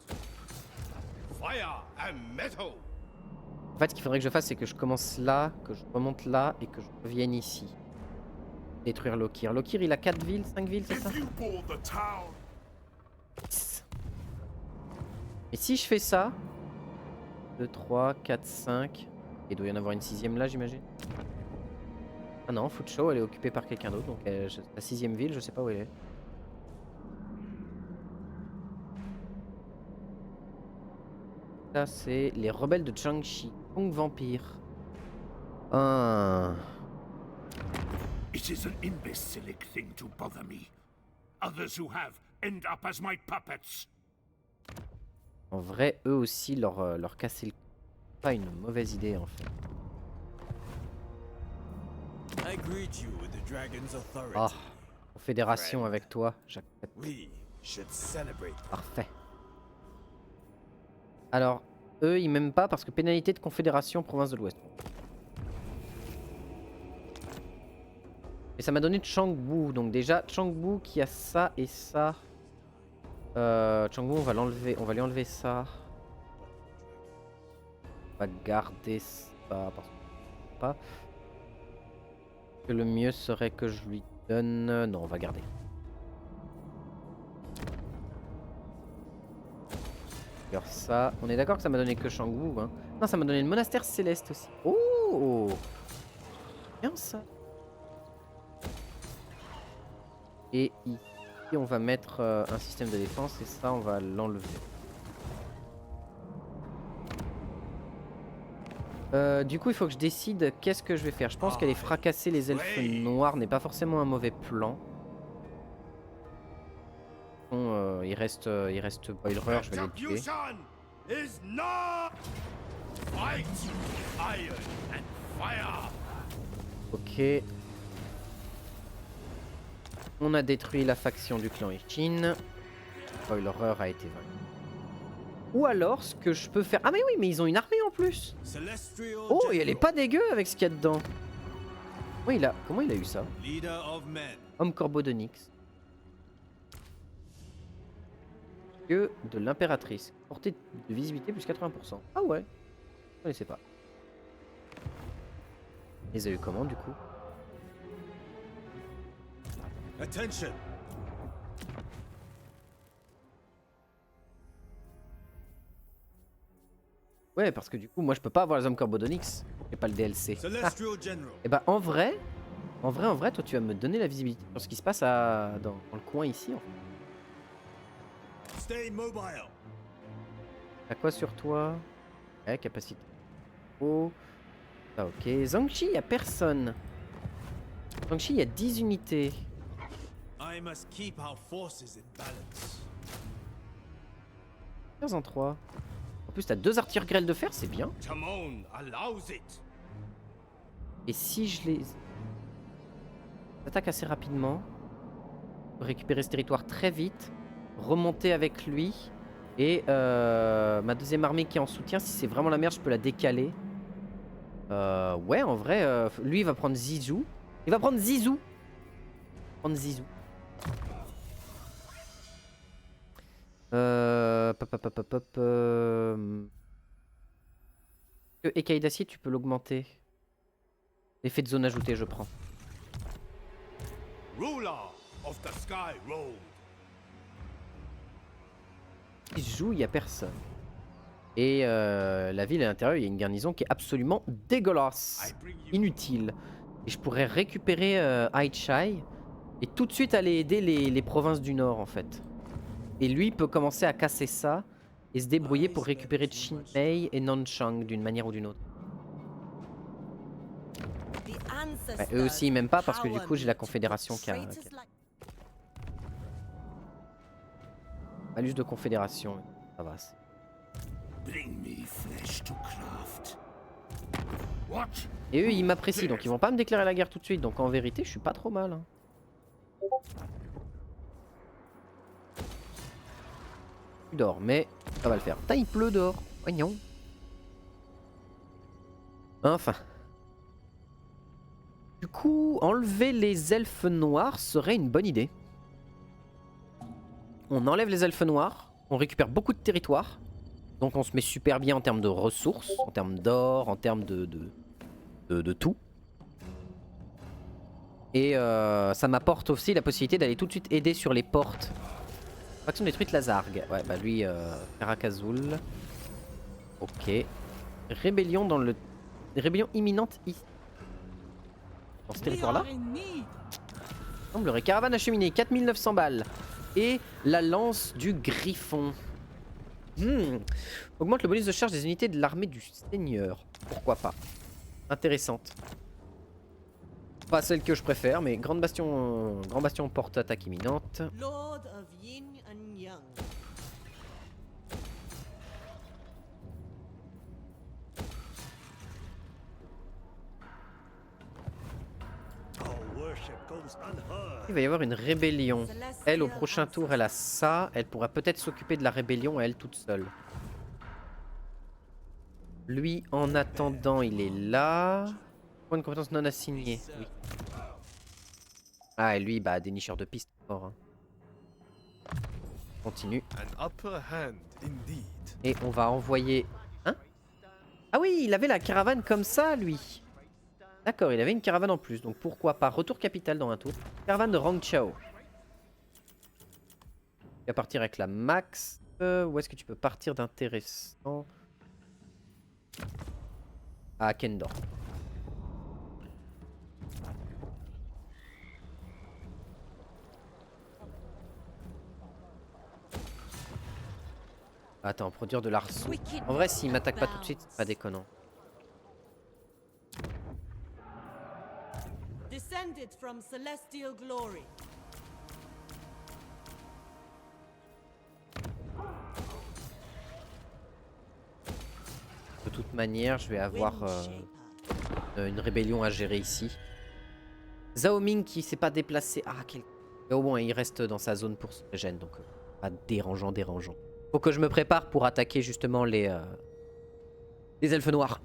[SPEAKER 4] Fire and metal.
[SPEAKER 1] En fait, ce qu'il faudrait que je fasse, c'est que je commence là, que je remonte là et que je revienne ici. Détruire Lokir. Lokir, il a 4 villes, 5 villes, c'est ça?
[SPEAKER 5] If you bore the town,
[SPEAKER 1] Et si je fais ça 2, 3, 4, 5. Il doit y en avoir une 6ème là, j'imagine. Ah non, Footshow, elle est occupée par quelqu'un d'autre. Donc la 6ème ville, je sais pas où elle est. Ça, c'est les rebelles de Changxi. Kong Vampire. Ah.
[SPEAKER 5] it This is an imbecilic thing to bother me. Others who have end up as my puppets.
[SPEAKER 1] En vrai, eux aussi, leur casser le... Pas une mauvaise idée, en fait.
[SPEAKER 2] I greet you with the dragon's authority.
[SPEAKER 1] Ah, confédération avec toi, j'accepte.
[SPEAKER 2] We should celebrate.
[SPEAKER 1] Parfait. Alors, eux, ils m'aiment pas parce que pénalité de confédération province de l'Ouest. Et ça m'a donné Changbu. Donc déjà, Changbu qui a ça et ça. Changbu, on va l'enlever. On va lui enlever ça. On va garder ça. Parce que pas. Que le mieux serait que je lui donne... Non, on va garder. Alors ça, on est d'accord que ça m'a donné que Changwu, hein. Non, ça m'a donné le monastère céleste aussi. Oh, bien ça. Et ici, on va mettre un système de défense et ça, on va l'enlever. Du coup, il faut que je décide qu'est-ce que je vais faire. Je pense qu'aller fracasser les elfes noirs n'est pas forcément un mauvais plan. Bon, il reste Boilereur, je vais les tuer.
[SPEAKER 4] Retribution is not fight, iron and fire.
[SPEAKER 1] Ok. On a détruit la faction du clan Ichin. Boilereur a été vaincu. Ou alors, ce que je peux faire... Ah mais oui, mais ils ont une armée en plus.
[SPEAKER 2] Celestial
[SPEAKER 1] Oh, et elle est
[SPEAKER 2] General,
[SPEAKER 1] pas dégueu avec ce qu'il y a dedans. Comment il a eu ça?
[SPEAKER 2] leader of men.
[SPEAKER 1] Homme corbeau de Nyx. Que de l'impératrice. Portée de visibilité plus 80%. Ah ouais. Je connaissais pas. Il les a eu comment du coup?
[SPEAKER 2] Attention.
[SPEAKER 1] Ouais, parce que du coup, moi je peux pas avoir les hommes corbeaux d'Onyx et pas le DLC. Ah.
[SPEAKER 2] Celestial General.
[SPEAKER 1] Et bah en vrai, toi tu vas me donner la visibilité sur ce qui se passe dans le coin ici. En fait.
[SPEAKER 2] Stay mobile.
[SPEAKER 1] T'as quoi sur toi? Ouais, capacité. Oh. Ah ok. Zhangxi, y a personne. Zhangxi, y a 10 unités.
[SPEAKER 2] I must keep our forces in balance.
[SPEAKER 1] 15 en 3. En plus, t'as 2 artilleurs grêles de fer, c'est bien.
[SPEAKER 4] Timon allows it.
[SPEAKER 1] Et si je les attaque assez rapidement, récupérer ce territoire très vite, remonter avec lui, et ma deuxième armée qui est en soutien, si c'est vraiment la merde, je peux la décaler. Ouais, en vrai, lui il va prendre Zizou. Il va prendre Zizou. Zizou. Écaille d'acier, tu peux l'augmenter. Effet de zone ajouté, je prends.
[SPEAKER 4] Ruler of the Sky Road.
[SPEAKER 1] Il joue, il n'y a personne. Et la ville à l'intérieur, il y a une garnison qui est absolument dégueulasse. Inutile. Et je pourrais récupérer Aichai et tout de suite aller aider les provinces du nord en fait. Et lui peut commencer à casser ça et se débrouiller pour récupérer Chinmei et Nanchang d'une manière ou d'une autre. Ouais, eux aussi ils m'aiment pas parce que du coup j'ai la confédération qui a... Malus de confédération, ça va.
[SPEAKER 5] Bring me flesh to craft. What?
[SPEAKER 1] Et eux ils m'apprécient donc ils vont pas me déclarer la guerre tout de suite, donc en vérité je suis pas trop mal. Hein. Tu dors mais ça va le faire. Putain il pleut dehors, oignon. Enfin. Du coup enlever les elfes noirs serait une bonne idée. On enlève les elfes noirs, on récupère beaucoup de territoire. Donc on se met super bien en termes de ressources, en termes d'or, en termes de tout. Et ça m'apporte aussi la possibilité d'aller tout de suite aider sur les portes. Faction détruite Lazargue. Ouais bah lui, Karakazul. Ok. Rébellion dans le... Rébellion imminente ici. Dans ce territoire là. Semblerait. Caravane acheminée, 4900 balles. Et la lance du griffon. Augmente le bonus de charge des unités de l'armée du seigneur. Pourquoi pas. Intéressante. Pas celle que je préfère, mais Grand Bastion porte attaque imminente.
[SPEAKER 6] Lord of Yin and Yang.
[SPEAKER 1] Il va y avoir une rébellion. Elle, au prochain tour, elle a ça. Elle pourra peut-être s'occuper de la rébellion à elle toute seule. Lui, en attendant, il est là. Point de compétence non assigné. Oui. Ah, et lui, bah, dénicheur de piste. Fort, hein. Continue. Et on va envoyer... Hein? Ah oui, il avait la caravane comme ça, lui. D'accord, il avait une caravane en plus. Donc pourquoi pas. Retour capitale dans un tour. Caravane de Rangchao. Tu vas partir avec la max. Où est-ce que tu peux partir d'intéressant? À Kendor. Attends, produire de l'arceau. En vrai, s'il m'attaque pas tout de suite, c'est pas déconnant.
[SPEAKER 6] Descended from celestial glory.
[SPEAKER 1] De toute manière, je vais avoir une rébellion à gérer ici. Zhao Ming qui s'est pas déplacé. Ah, quel... Mais au moins, il reste dans sa zone pour se régénérer, donc pas dérangeant. Faut que je me prépare pour attaquer justement les elfes noirs.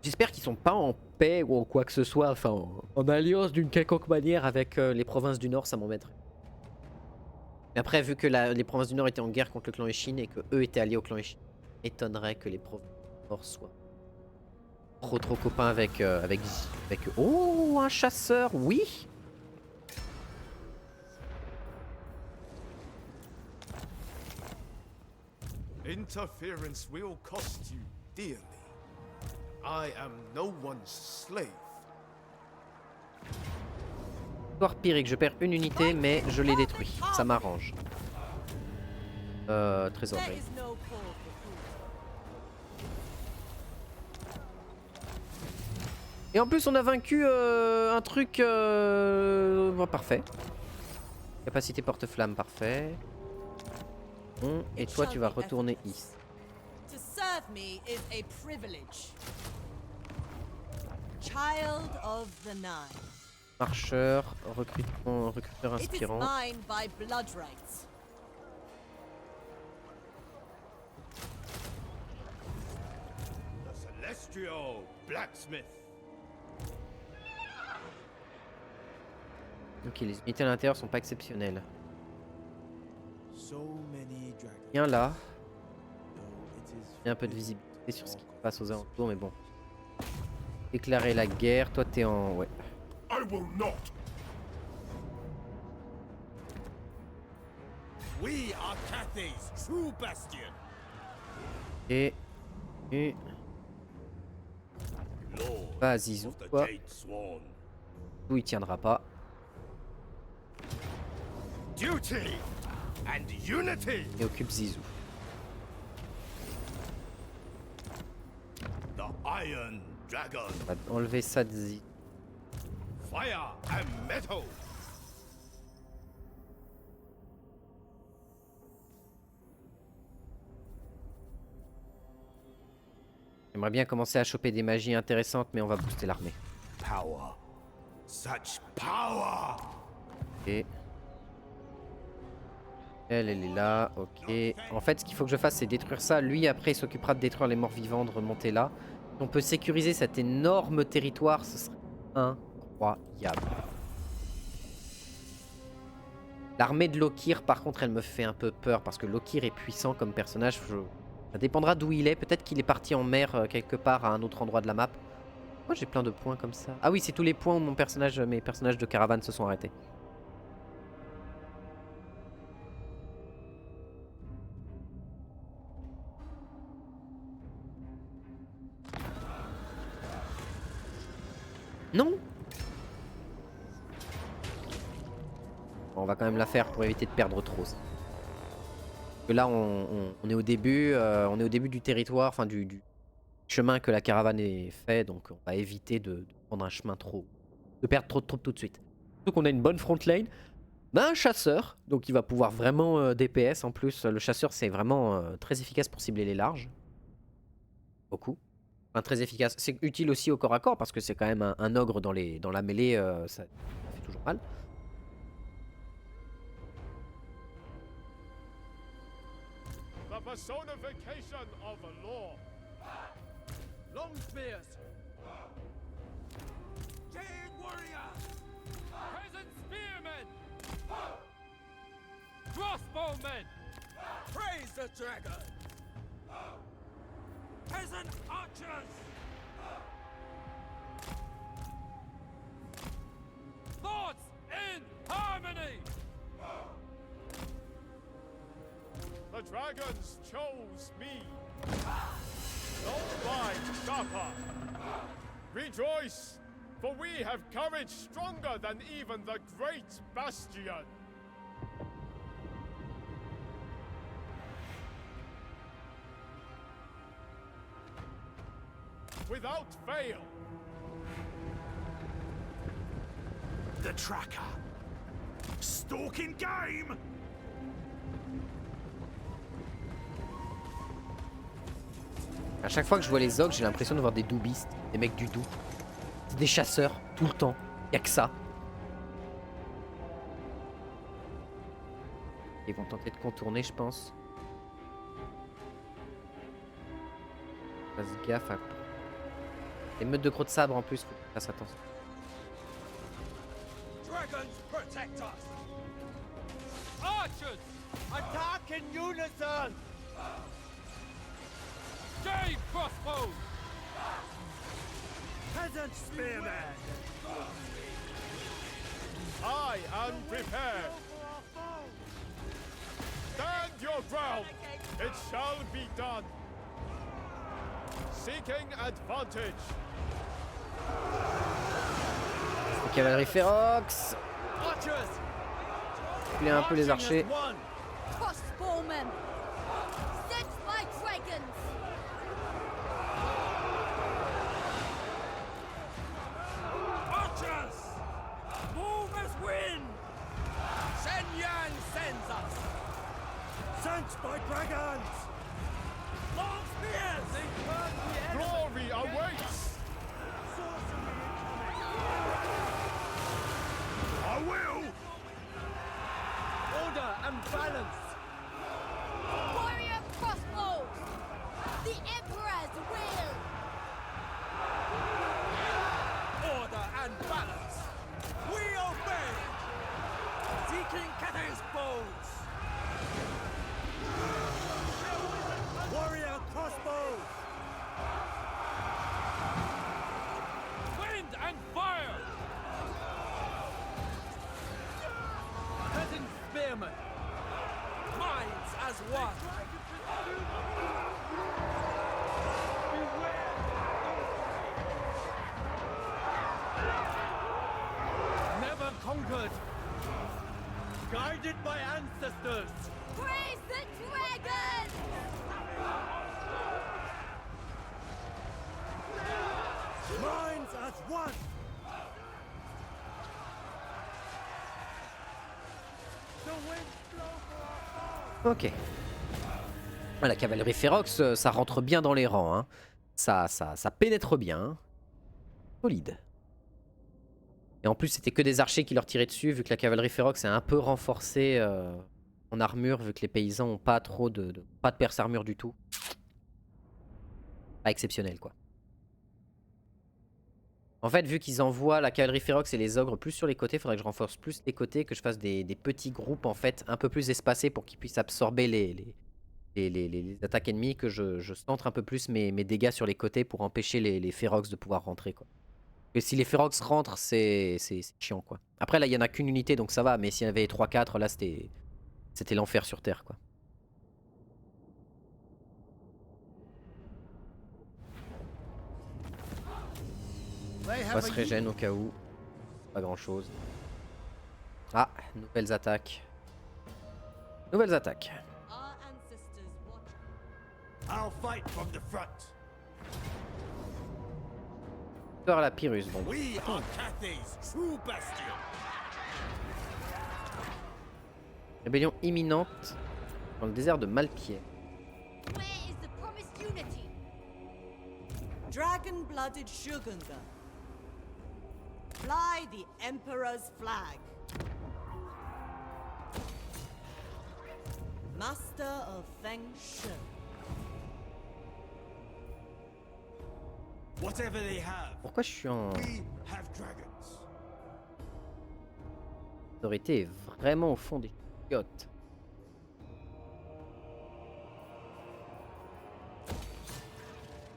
[SPEAKER 1] J'espère qu'ils sont pas en paix ou quoi que ce soit, enfin en alliance d'une quelconque manière avec les provinces du Nord, ça m'embêterait. Mais après, vu que les provinces du Nord étaient en guerre contre le clan Eshin et que eux étaient alliés au clan Eshin, étonnerait que les provinces du Nord soient trop copains avec eux. Oh, un chasseur, oui.
[SPEAKER 7] Interference will cost you dearly. I am no one's slave.
[SPEAKER 1] Histoire Pyrrhic, je perds une unité, mais je l'ai détruit. Ça m'arrange. Trésorerie.
[SPEAKER 6] There is no call for food.
[SPEAKER 1] Et en plus, on a vaincu un truc... bon, parfait. Capacité porte-flamme, parfait. Bon, et toi, tu vas retourner ici.
[SPEAKER 6] To serve me is a privilege. Child of the Nine.
[SPEAKER 1] Marcheur, recruteur
[SPEAKER 6] It is
[SPEAKER 1] inspirant.
[SPEAKER 6] mine by blood rights.
[SPEAKER 4] The Celestial Blacksmith.
[SPEAKER 1] Ok, les unités à l'intérieur sont pas exceptionnelles.
[SPEAKER 7] So many dragons.
[SPEAKER 1] Bien là.
[SPEAKER 7] Though it is
[SPEAKER 1] Il y a un peu de visibilité sur ce qui se passe aux alentours, mais bon. Déclarer la guerre, toi t'es en... Ouais.
[SPEAKER 5] I will not.
[SPEAKER 4] We are Cathay's true bastion.
[SPEAKER 1] Et...
[SPEAKER 4] Lord
[SPEAKER 1] Vas-y, Zou,
[SPEAKER 4] of the
[SPEAKER 1] toi.
[SPEAKER 4] Jade Swan.
[SPEAKER 1] Zou, il tiendra pas.
[SPEAKER 4] Duty and unity.
[SPEAKER 1] Et occupe Zizou.
[SPEAKER 4] The Iron Dragon.
[SPEAKER 1] On va enlever ça de Zizou.
[SPEAKER 4] Fire and metal.
[SPEAKER 1] J'aimerais bien commencer à choper des magies intéressantes, mais on va booster l'armée.
[SPEAKER 4] Power. Such power.
[SPEAKER 1] Ok. Elle est là, ok. En fait, ce qu'il faut que je fasse, c'est détruire ça. Lui, après, il s'occupera de détruire les morts vivants, de remonter là. Si on peut sécuriser cet énorme territoire, ce serait incroyable. L'armée de Lokir, par contre, elle me fait un peu peur, parce que Lokir est puissant comme personnage. Ça dépendra d'où il est. Peut-être qu'il est parti en mer quelque part à un autre endroit de la map. Moi, j'ai plein de points comme ça. Ah oui, c'est tous les points où mes personnages de caravane se sont arrêtés. Non. Bon, on va quand même la faire pour éviter de perdre trop. Parce que là, on est au début, du territoire, enfin du chemin que la caravane est fait, donc on va éviter de prendre un chemin de perdre trop de troupes tout de suite. Donc on a une bonne front lane. On a un chasseur, donc il va pouvoir vraiment DPS en plus. Le chasseur c'est vraiment très efficace pour cibler les larges. Beaucoup. Enfin, très efficace. C'est utile aussi au corps à corps parce que c'est quand même un ogre dans la mêlée, ça fait toujours mal.
[SPEAKER 7] The personification of a law.
[SPEAKER 2] Long spears. Jade warrior. Peasant spearmen. Crossbowmen. Praise the dragon. Peasant archers. Thoughts in harmony.
[SPEAKER 7] The dragons chose me. Not by Kappa. Rejoice, for we have courage stronger than even the great Bastion. Without fail.
[SPEAKER 5] The tracker. Stalking game!
[SPEAKER 1] À chaque fois que je vois les ogres, j'ai l'impression de voir des doubistes, des mecs du doux. C'est des chasseurs, tout le temps. Y'a que ça. Ils vont tenter de contourner, je pense. Fasse gaffe à... Les meutes de gros de sabre en plus, faut qu'on fasse attention.
[SPEAKER 2] Dragons protect us. Archers.
[SPEAKER 4] Attack in unison!
[SPEAKER 2] Jade crossbows.
[SPEAKER 4] Peasant spearmen!
[SPEAKER 7] I am prepared. Stand your ground. It shall be done. Seeking advantage.
[SPEAKER 1] Cavalerie Ferox.
[SPEAKER 2] Archers.
[SPEAKER 1] Il un peu les archers.
[SPEAKER 2] One.
[SPEAKER 3] Crossbowmen. Sent by dragons.
[SPEAKER 2] Archers. Move as wind. Shen Yan sends us.
[SPEAKER 4] Sent by dragons!
[SPEAKER 2] Long spears. They burn the enemy.
[SPEAKER 7] Glory awaits.
[SPEAKER 5] I will!
[SPEAKER 2] Order and balance.
[SPEAKER 3] Warrior crossbows. The Emperor's will.
[SPEAKER 2] Order and balance. We obey. Seeking Catay's bows.
[SPEAKER 4] Warrior crossbows!
[SPEAKER 2] Wind and fire. Peasant spearmen. Minds as one. Never conquered. Guided by ancestors.
[SPEAKER 3] Praise the dragon!
[SPEAKER 4] Minds as one! The winds blow for our foes!
[SPEAKER 1] Ok. La cavalerie Ferox, ça rentre bien dans les rangs. Hein. Ça pénètre bien. Solide. Et en plus, c'était que des archers qui leur tiraient dessus, vu que la cavalerie Ferox est un peu renforcée en armure, vu que les paysans ont pas trop pas de perce armure du tout. Pas exceptionnel, quoi. En fait, vu qu'ils envoient la cavalerie Ferox et les ogres plus sur les côtés, il faudrait que je renforce plus les côtés, que je fasse des petits groupes en fait un peu plus espacés pour qu'ils puissent absorber les attaques ennemies, que je centre un peu plus mes dégâts sur les côtés pour empêcher les Ferox de pouvoir rentrer, quoi. Et si les Ferox rentrent, c'est chiant, quoi. Après là, il y en a qu'une unité, donc ça va, mais s'il y en avait 3-4, là c'était l'enfer sur Terre, quoi. On va se régène au cas où. Pas grand chose. Ah, nouvelles attaques. Nouvelles attaques.
[SPEAKER 6] Our ancestors watch.
[SPEAKER 4] I'll fight from the front!
[SPEAKER 1] Victoire à la Pyrrhus, bon.
[SPEAKER 4] We are Cathay's true bastion.
[SPEAKER 1] Rébellion imminente dans le désert de Malpierre.
[SPEAKER 3] Where is the promised unity?
[SPEAKER 6] Dragon-blooded Shugunga. Fly the Emperor's flag. Master of Feng Shui.
[SPEAKER 4] Whatever they have,
[SPEAKER 1] Pourquoi je suis en
[SPEAKER 4] we have dragons.
[SPEAKER 1] autorité est vraiment au fond des chiottes.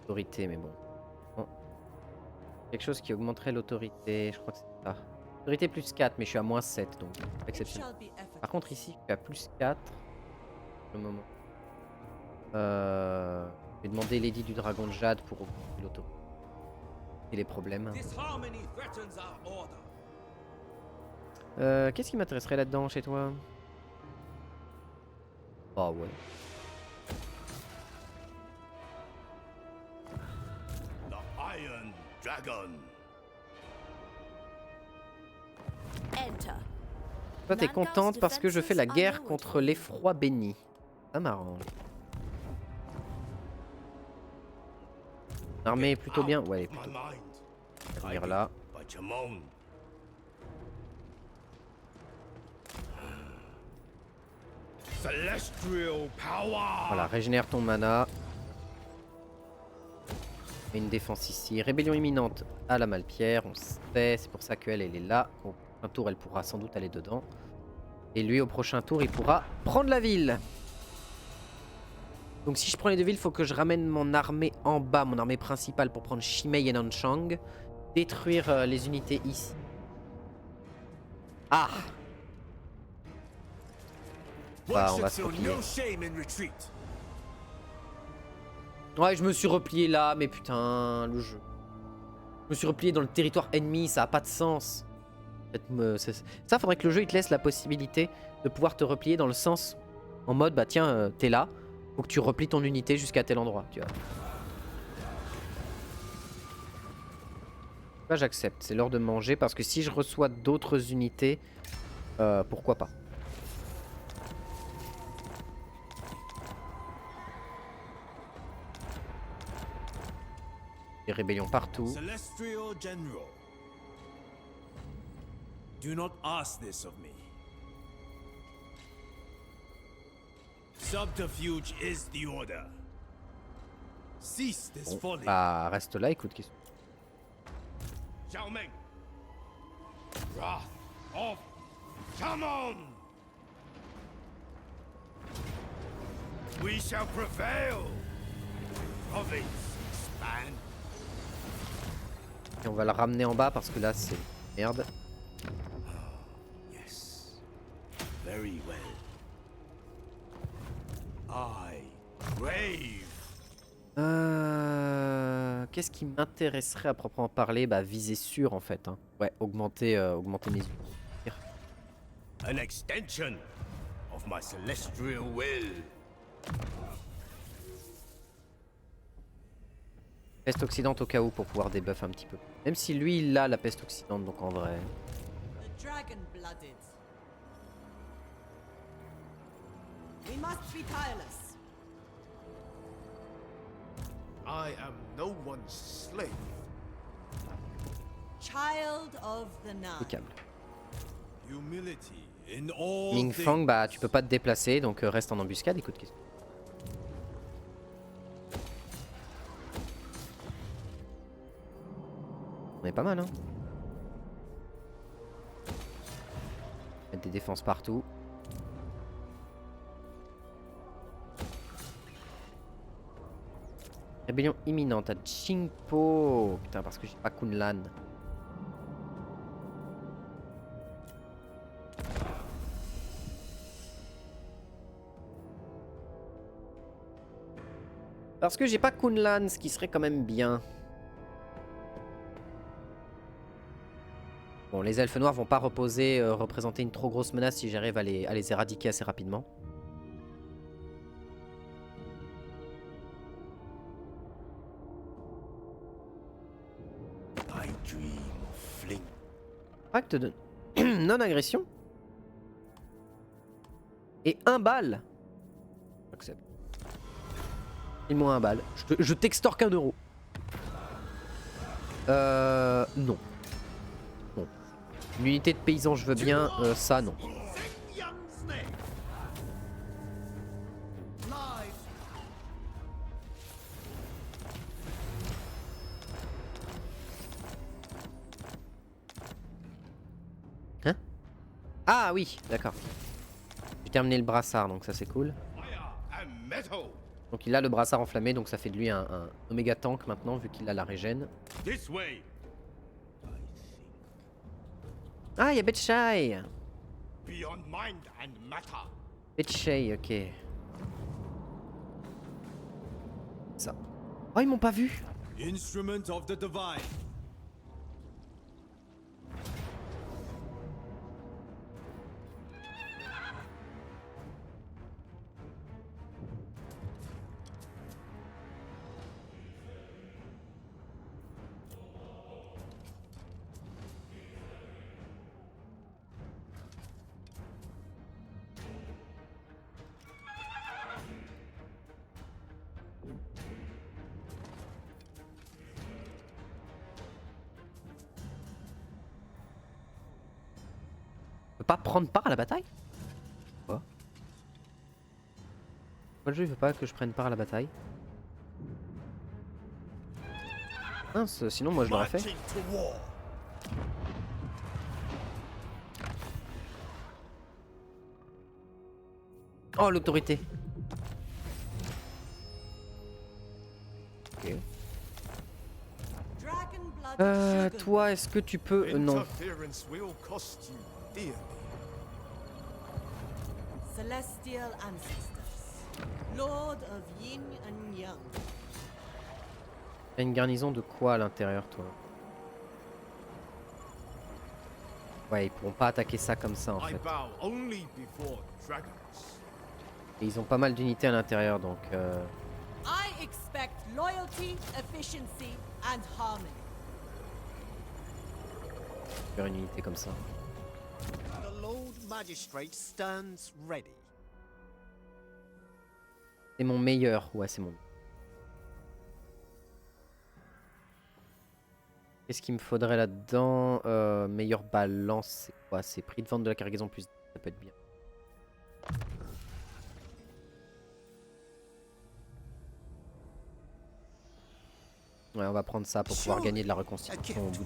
[SPEAKER 1] Autorité, mais bon. Bon. Quelque chose qui augmenterait l'autorité, je crois que c'est ça. Autorité plus 4, mais je suis à moins 7, donc
[SPEAKER 6] It
[SPEAKER 1] exceptionnel.
[SPEAKER 6] shall be effortless.
[SPEAKER 1] Par contre ici, je suis à plus 4. Pour le moment. Je vais demander Lady du Dragon de Jade pour augmenter l'autorité. Et les problèmes.
[SPEAKER 2] Disharmony threatens our order.
[SPEAKER 1] Qu'est-ce qui m'intéresserait là-dedans chez toi? Ah ouais.
[SPEAKER 4] The Iron Dragon.
[SPEAKER 3] Enter.
[SPEAKER 1] Toi t'es contente parce que je fais la guerre contre l'effroi béni. Ça m'arrange. L'armée est plutôt bien. Ouais, elle est
[SPEAKER 4] My
[SPEAKER 1] plutôt
[SPEAKER 4] mind.
[SPEAKER 1] bien. Venir là.
[SPEAKER 4] By Jamon. Celestial power.
[SPEAKER 1] Voilà, régénère ton mana. Et une défense ici. Rébellion imminente à la Malpierre. On sait, c'est pour ça qu'elle elle est là. Au prochain tour, elle pourra sans doute aller dedans. Et lui, au prochain tour, il pourra prendre la ville. Donc si je prends les deux villes, il faut que je ramène mon armée en bas, mon armée principale pour prendre Shimei et Nanchang. Détruire les unités ici. Ah! Bah, on va se replier.
[SPEAKER 4] No shame in retreat.
[SPEAKER 1] Ouais, je me suis replié là, mais putain, le jeu. Je me suis replié dans le territoire ennemi, ça a pas de sens. Ça, faudrait que le jeu il te laisse la possibilité de pouvoir te replier dans le sens en mode, bah tiens, t'es là, faut que tu replies ton unité jusqu'à tel endroit, tu vois. Là, j'accepte, c'est l'heure de manger parce que si je reçois d'autres unités, pourquoi pas. Des rébellions partout.
[SPEAKER 4] Celestial General. Do not ask this of me. Subterfuge is the order. Cease this
[SPEAKER 1] Bon,
[SPEAKER 4] folly.
[SPEAKER 1] bah reste là, écoute.
[SPEAKER 4] Xiao Meng. Wrath of Jamon. We shall prevail. Province expand.
[SPEAKER 1] Et on va le ramener en bas parce que là c'est merde.
[SPEAKER 4] Yes. Very well. I crave.
[SPEAKER 1] Qu'est-ce qui m'intéresserait à proprement parler? Bah viser sûr en fait. Hein. Ouais, augmenter mes unités.
[SPEAKER 4] An extension of my celestial will.
[SPEAKER 1] Peste oxydante au cas où pour pouvoir débuff un petit peu. Même si lui il a la peste oxydante donc en vrai.
[SPEAKER 6] The dragon-blooded. We must be tireless.
[SPEAKER 7] I am no one's slave.
[SPEAKER 6] Child of the Nine.
[SPEAKER 1] Impeccable.
[SPEAKER 4] Humility in all
[SPEAKER 1] Ming Fang, bah tu peux pas te déplacer donc reste en embuscade. Écoute, qu'est-ce que... On est pas mal hein. Mettre des défenses partout. Rébellion imminente à Qingpo. Putain, parce que j'ai pas Kunlan. Parce que j'ai pas Kunlan, ce qui serait quand même bien. Bon, les elfes noirs vont pas représenter une trop grosse menace si j'arrive à les éradiquer assez rapidement.
[SPEAKER 4] dream of fling.
[SPEAKER 1] Acte de non-agression. Et 1 balle. J'accepte. File-moi 1 balle. Je t'extorque 1 euro. Non. Bon. Une unité de paysan, je veux bien. Ça, non. Hein? Ah oui, d'accord. J'ai terminé le brassard, donc ça c'est cool. Donc il a le brassard enflammé, donc ça fait de lui un Omega Tank maintenant, vu qu'il a la régène.
[SPEAKER 4] This way.
[SPEAKER 1] Ah, il y a Betchai.
[SPEAKER 4] Beyond mind and matter.
[SPEAKER 1] Betchai, ok. Ça. Oh, ils m'ont pas vu.
[SPEAKER 2] Instrument of the divine.
[SPEAKER 1] Je peux pas prendre part à la bataille? Quoi? Pourquoi le jeu il veut pas que je prenne part à la bataille? Mince, sinon moi je l'aurais fait.
[SPEAKER 4] Marching to war.
[SPEAKER 1] Oh, l'autorité. Ok.
[SPEAKER 6] Dragon blood sugar.
[SPEAKER 1] Toi, est-ce que tu peux... non.
[SPEAKER 7] Interference will cost you dearly.
[SPEAKER 6] Celestial ancestors. Lord of Yin and Yang.
[SPEAKER 1] T'as une garnison de quoi à l'intérieur, toi? Ouais, ils pourront pas attaquer ça comme ça, en
[SPEAKER 7] I
[SPEAKER 1] fait.
[SPEAKER 7] bow only before dragons.
[SPEAKER 1] Et ils ont pas mal d'unités à l'intérieur, donc...
[SPEAKER 6] I expect loyalty, efficiency, and harmony.
[SPEAKER 1] faire une unité comme ça.
[SPEAKER 8] The Lord Magistrate stands ready.
[SPEAKER 1] C'est mon meilleur, ouais, c'est mon... Qu'est-ce qu'il me faudrait là-dedans? Meilleure balance, c'est quoi? C'est prix de vente de la cargaison plus... Ça peut être bien. Ouais, on va prendre ça pour pouvoir gagner de la reconstitution au bout.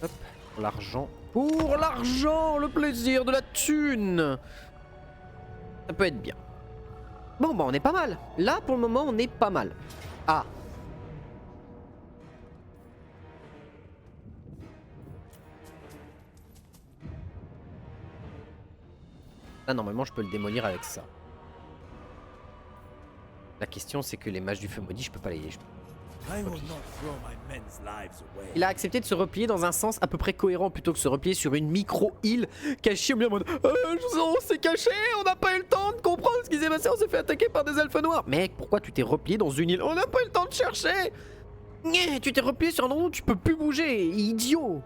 [SPEAKER 1] Hop, pour l'argent. Pour l'argent, le plaisir de la thune. Ça peut être bien. Bon, bah on est pas mal. Là, pour le moment, on est pas mal. Ah. Là, normalement, je peux le démolir avec ça. La question, c'est que les mages du feu maudit, je peux pas les... Il a accepté de se replier dans un sens à peu près cohérent plutôt que se replier sur une micro-île cachée au milieu en mode on s'est caché, on n'a pas eu le temps de comprendre ce qui s'est passé, on s'est fait attaquer par des elfes noirs. Mec, pourquoi tu t'es replié dans une île? On n'a pas eu le temps de chercher. Tu t'es replié sur un endroit où tu peux plus bouger, idiot.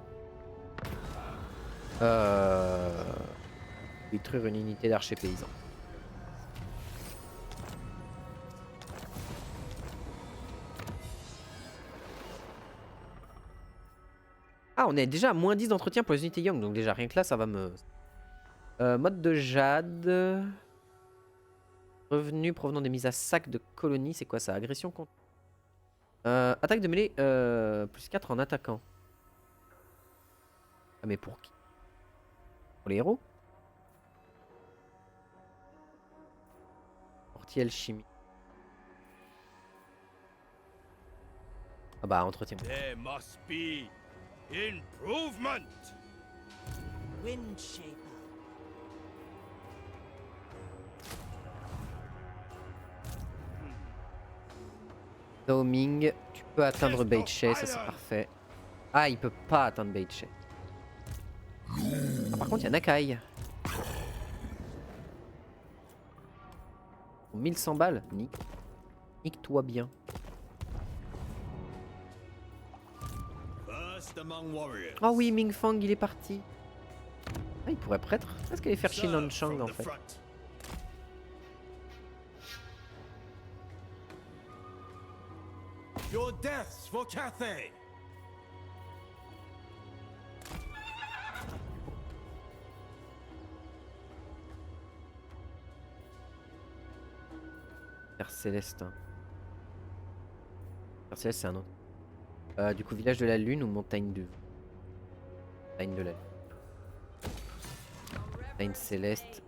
[SPEAKER 1] Détruire une unité d'archers paysans. Ah, on est déjà à moins 10 d'entretien pour les unités Young, donc déjà rien que là ça va me... mode de jade. Revenus provenant des mises à sac de colonies, c'est quoi ça? Agression contre... attaque de mêlée, plus 4 en attaquant. Ah mais pour qui? Pour les héros? Portier alchimie. Ah bah entretien.
[SPEAKER 4] There must be improvement.
[SPEAKER 6] Windshaper.
[SPEAKER 1] Doming, tu peux atteindre Beitche, ça c'est parfait. Ah, il peut pas atteindre Beitche. Ah, par contre, il y a Nakai. Pour 1100 balles, nique. Nique-toi bien.
[SPEAKER 2] the Hmong warriors.
[SPEAKER 1] Oh oui, Ming Fang, il est parti. Ah, il pourrait presque aller faire Shinon
[SPEAKER 2] Serve
[SPEAKER 1] Chang
[SPEAKER 2] from
[SPEAKER 1] en
[SPEAKER 2] the
[SPEAKER 1] fait.
[SPEAKER 2] front. Your deaths for Cathay.
[SPEAKER 1] Terre Céleste. Terre Céleste, c'est un autre. Du coup, village de la Lune ou montagne de... Montagne de la Lune. Montagne Céleste.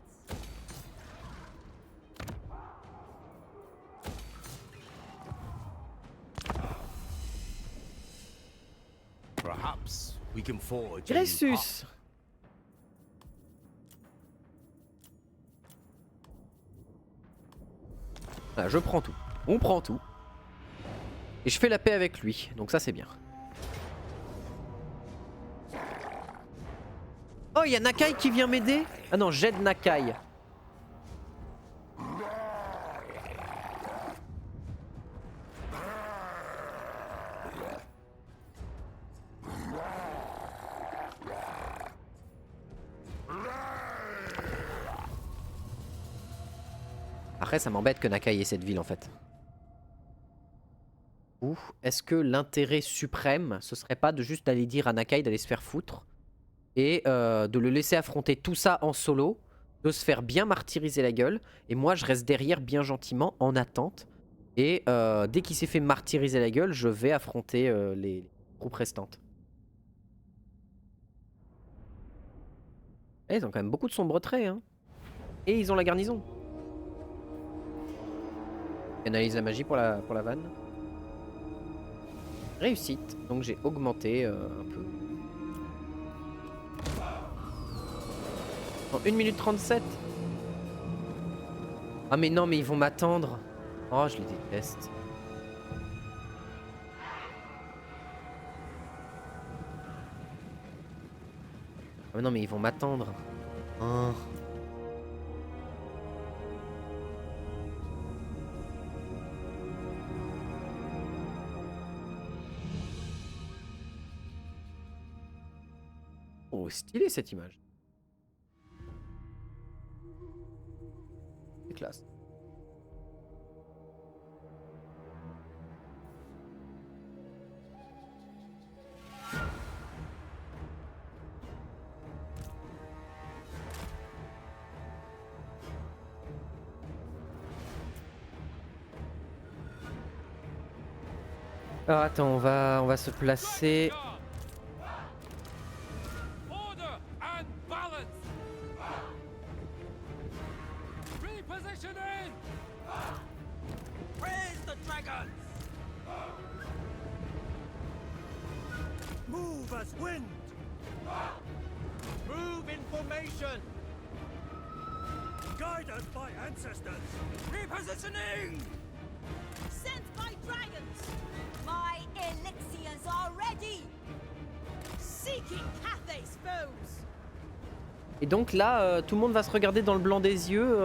[SPEAKER 2] Perhaps we can forge a new path.
[SPEAKER 1] Gressus. Voilà, je prends tout. On prend tout. Et je fais la paix avec lui. Donc ça, c'est bien. Oh, il y a Nakai qui vient m'aider. Ah non, j'aide Nakai. Après, ça m'embête que Nakai ait cette ville en fait. Ou est-ce que l'intérêt suprême, ce serait pas de juste d'aller dire à Nakai d'aller se faire foutre et de le laisser affronter tout ça en solo, de se faire bien martyriser la gueule, et moi je reste derrière bien gentiment en attente, et dès qu'il s'est fait martyriser la gueule, je vais affronter les troupes restantes. Et ils ont quand même beaucoup de sombres traits, hein. Et ils ont la garnison. Analyse la magie pour la vanne. Réussite, donc j'ai augmenté un peu. En 1 minute 37. Ah mais non, mais ils vont m'attendre. Oh, je les déteste. Ah mais non, mais ils vont m'attendre. Oh. Oh, stylé cette image. C'est classe. Alors attends, on va se placer.
[SPEAKER 2] Order and balance. Repositioning.
[SPEAKER 4] Praise the dragons! Move as wind! Move in formation! Guide us by ancestors! Repositioning!
[SPEAKER 6] Sent by dragons!
[SPEAKER 3] My elixirs are ready.
[SPEAKER 6] Seeking Cathay's foes!
[SPEAKER 1] Et donc là, tout le monde va se regarder dans le blanc des yeux.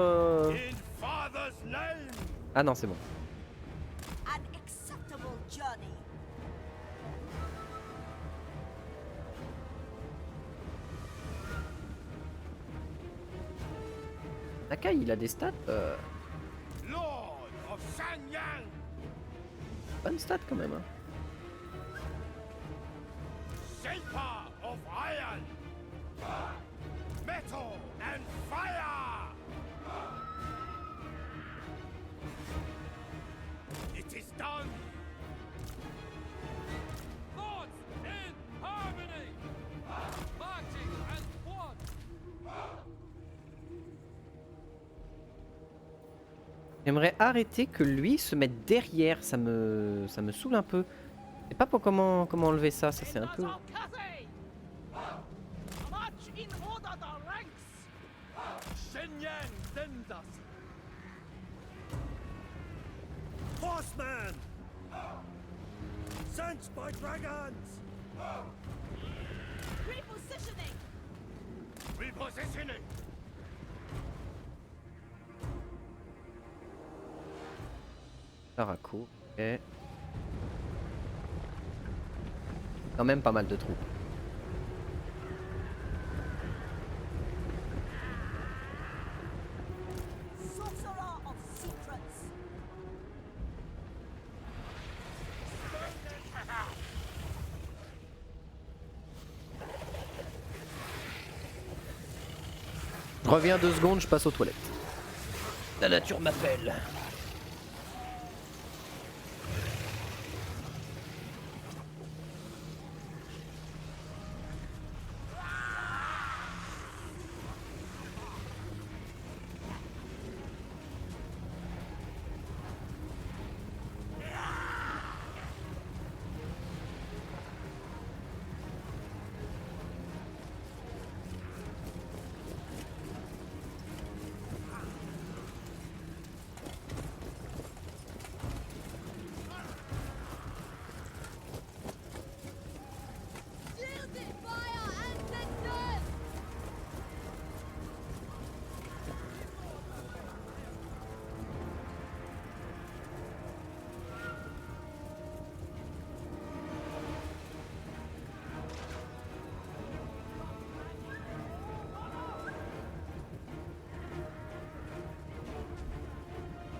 [SPEAKER 4] In Father's name!
[SPEAKER 1] Ah non, c'est bon.
[SPEAKER 3] An acceptable journey.
[SPEAKER 1] Nakai, il a des stats.
[SPEAKER 4] Lord of Shanyang!
[SPEAKER 1] Bonnes stats quand même. Hein.
[SPEAKER 4] Shaper of iron! Metal and fire! It is done!
[SPEAKER 2] Thoughts in harmony. Marching as one.
[SPEAKER 1] J'aimerais arrêter que lui se mette derrière. Ça me saoule un peu. Je sais pas pour comment enlever ça. Ça c'est un peu.
[SPEAKER 6] Cathay! March in order the ranks!
[SPEAKER 4] Shenyang sends us! Horseman! Sent by dragons!
[SPEAKER 6] Repositioning!
[SPEAKER 4] Repositioning!
[SPEAKER 1] Araco. Et... Quand même pas mal de troupes.
[SPEAKER 3] Sorcerer of secrets.
[SPEAKER 1] Je reviens 2 secondes, je passe aux toilettes. La nature m'appelle.
[SPEAKER 3] Shielded by our ancestors.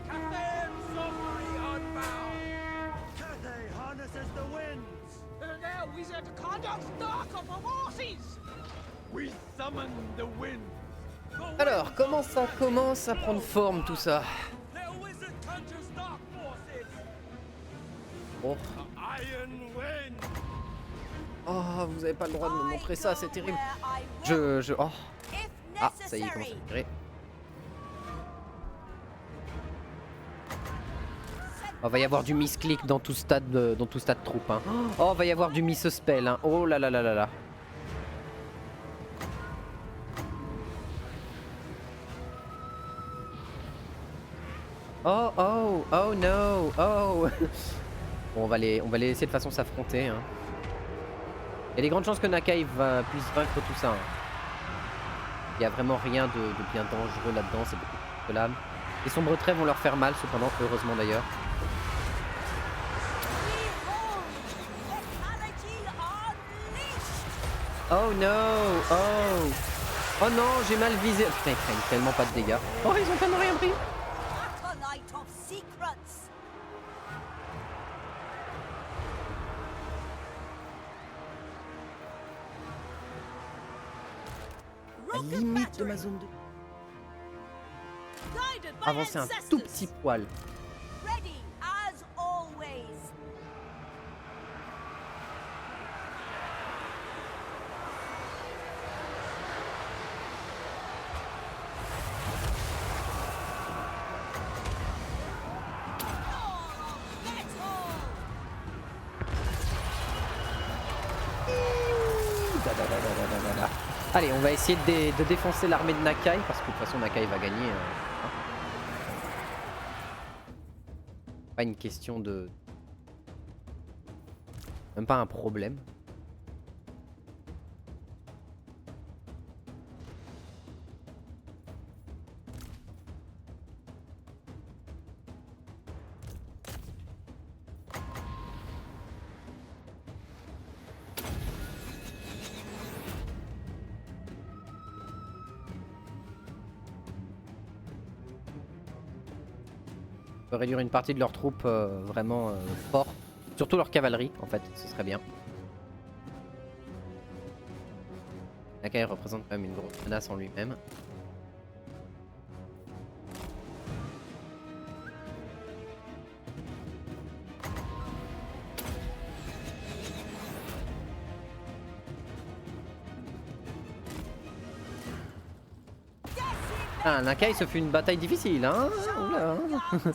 [SPEAKER 2] Cathay and sorcery unbound!
[SPEAKER 4] Cathay harnesses the winds.
[SPEAKER 2] There, wizard, conduct dark of our horses! We summon the wind!
[SPEAKER 1] Alors, comment ça commence à prendre forme tout ça?
[SPEAKER 2] Their wizard conjures dark forces!
[SPEAKER 1] Bon.
[SPEAKER 4] Iron wind.
[SPEAKER 1] Oh, vous avez pas le droit de me montrer ça, c'est terrible.
[SPEAKER 3] Where I will,
[SPEAKER 1] Oh.
[SPEAKER 3] if
[SPEAKER 1] Ah, ça y est, il commence
[SPEAKER 3] necessary.
[SPEAKER 1] à tirer. Oh, va y avoir du misclick dans tout stade de troupe. Hein. Oh, va y avoir du miss-spell. Hein. Oh là là là là là. Oh oh oh no oh. Bon, on va les laisser de façon s'affronter. Hein. Il y a des grandes chances que Nakai puisse vaincre tout ça. Hein. Il n'y a vraiment rien de bien dangereux là-dedans, c'est beaucoup de lame. Les sombres traits vont leur faire mal cependant, heureusement d'ailleurs.
[SPEAKER 3] Behold, lethality unleashed.
[SPEAKER 1] Oh no! Oh! Oh non, j'ai mal visé. Putain, ils prennent tellement pas de dégâts. Oh, ils ont tellement rien pris.
[SPEAKER 3] Acolyte of secrets.
[SPEAKER 1] La
[SPEAKER 3] Rocket
[SPEAKER 1] limite de
[SPEAKER 3] battery.
[SPEAKER 1] ma zone de...
[SPEAKER 3] Guided by
[SPEAKER 1] Avancer un
[SPEAKER 3] ancestors.
[SPEAKER 1] tout petit poil.
[SPEAKER 3] Ready as always.
[SPEAKER 1] Allez, on va essayer de défoncer l'armée de Nakai, parce que de toute façon Nakai va gagner. Hein. Pas une question de... Même pas un problème. On peut réduire une partie de leurs troupes vraiment fort. Surtout leur cavalerie, en fait, ce serait bien. Nakai représente quand même une grosse menace en lui-même. Ah, Nakai, ce fut une bataille difficile, hein. Oula, hein.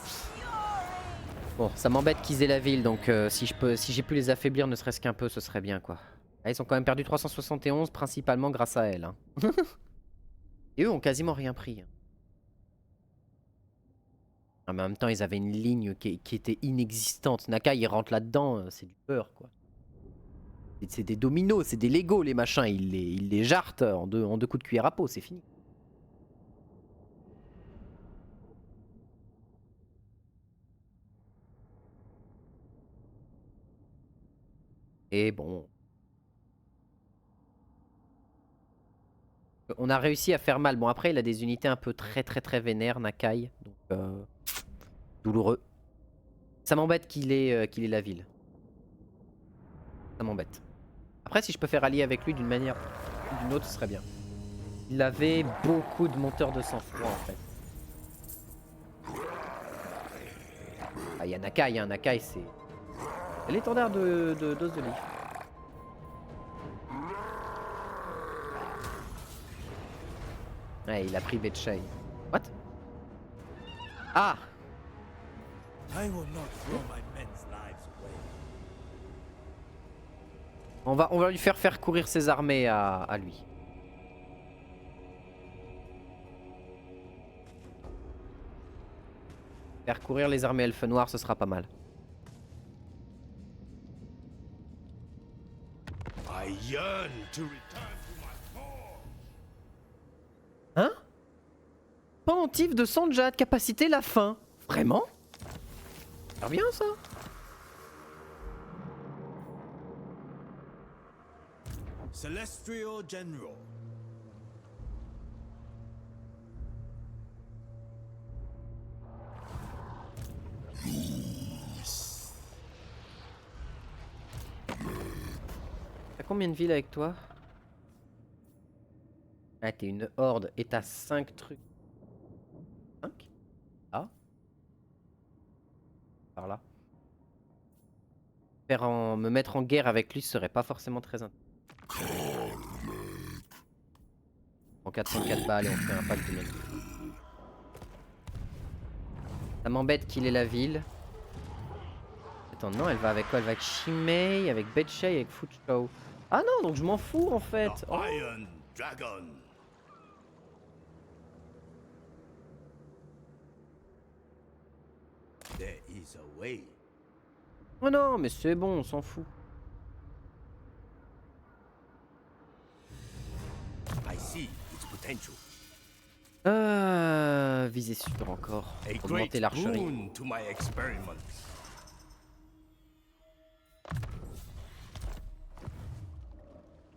[SPEAKER 1] Bon, ça m'embête qu'ils aient la ville, donc si j'ai pu les affaiblir ne serait-ce qu'un peu, ce serait bien, quoi. Ah, ils ont quand même perdu 371, principalement grâce à elle. Hein. Et eux ont quasiment rien pris. Ah, mais en même temps, ils avaient une ligne qui était inexistante. Nakai, il rentre là-dedans, c'est du peur, quoi. C'est des dominos, c'est des Lego, les machins. Il les jarte en deux coups de cuillère à peau, c'est fini. Et bon, On a réussi à faire mal. Bon, après, il a des unités un peu très vénères, Nakai. Donc, douloureux. Ça m'embête qu'il ait la ville. Ça m'embête. Après, si je peux faire allier avec lui d'une manière ou d'une autre, ce serait bien. Il avait beaucoup de monteurs de sang-froid, en fait. Ah, il y a Nakai, hein. Nakai, c'est l'étendard d'os de Leaf. Ouais, il a pris Betchay. What? Ah!
[SPEAKER 2] I will not throw my men's lives away.
[SPEAKER 1] On va lui faire courir ses armées à lui. Faire courir les armées elfes noirs, ce sera pas mal.
[SPEAKER 4] I yearn to return to my core.
[SPEAKER 1] Hein? Pendentif de Sanjad, capacité la fin. Vraiment? Ça revient ça?
[SPEAKER 2] Celestial General.
[SPEAKER 1] T'as combien de villes avec toi? Ah, t'es une horde et t'as 5 trucs. 5? Ah. Par là. Me mettre en guerre avec lui, ce serait pas forcément très intéressant. En 404 balles et on fait un pack de mecs. Ça m'embête qu'il ait la ville. Attends, non, elle va avec quoi? Elle va avec Shimei, avec Betchay, avec Fuchou. Ah non, donc je m'en fous en fait.
[SPEAKER 4] The
[SPEAKER 1] Oh.
[SPEAKER 4] Iron Dragon.
[SPEAKER 2] There is a way.
[SPEAKER 1] Oh non, mais c'est bon, on s'en fout.
[SPEAKER 4] I see its potential.
[SPEAKER 1] Viser sûr encore.
[SPEAKER 4] A great
[SPEAKER 1] Augmenter l'archerie.
[SPEAKER 4] boon to my experiments.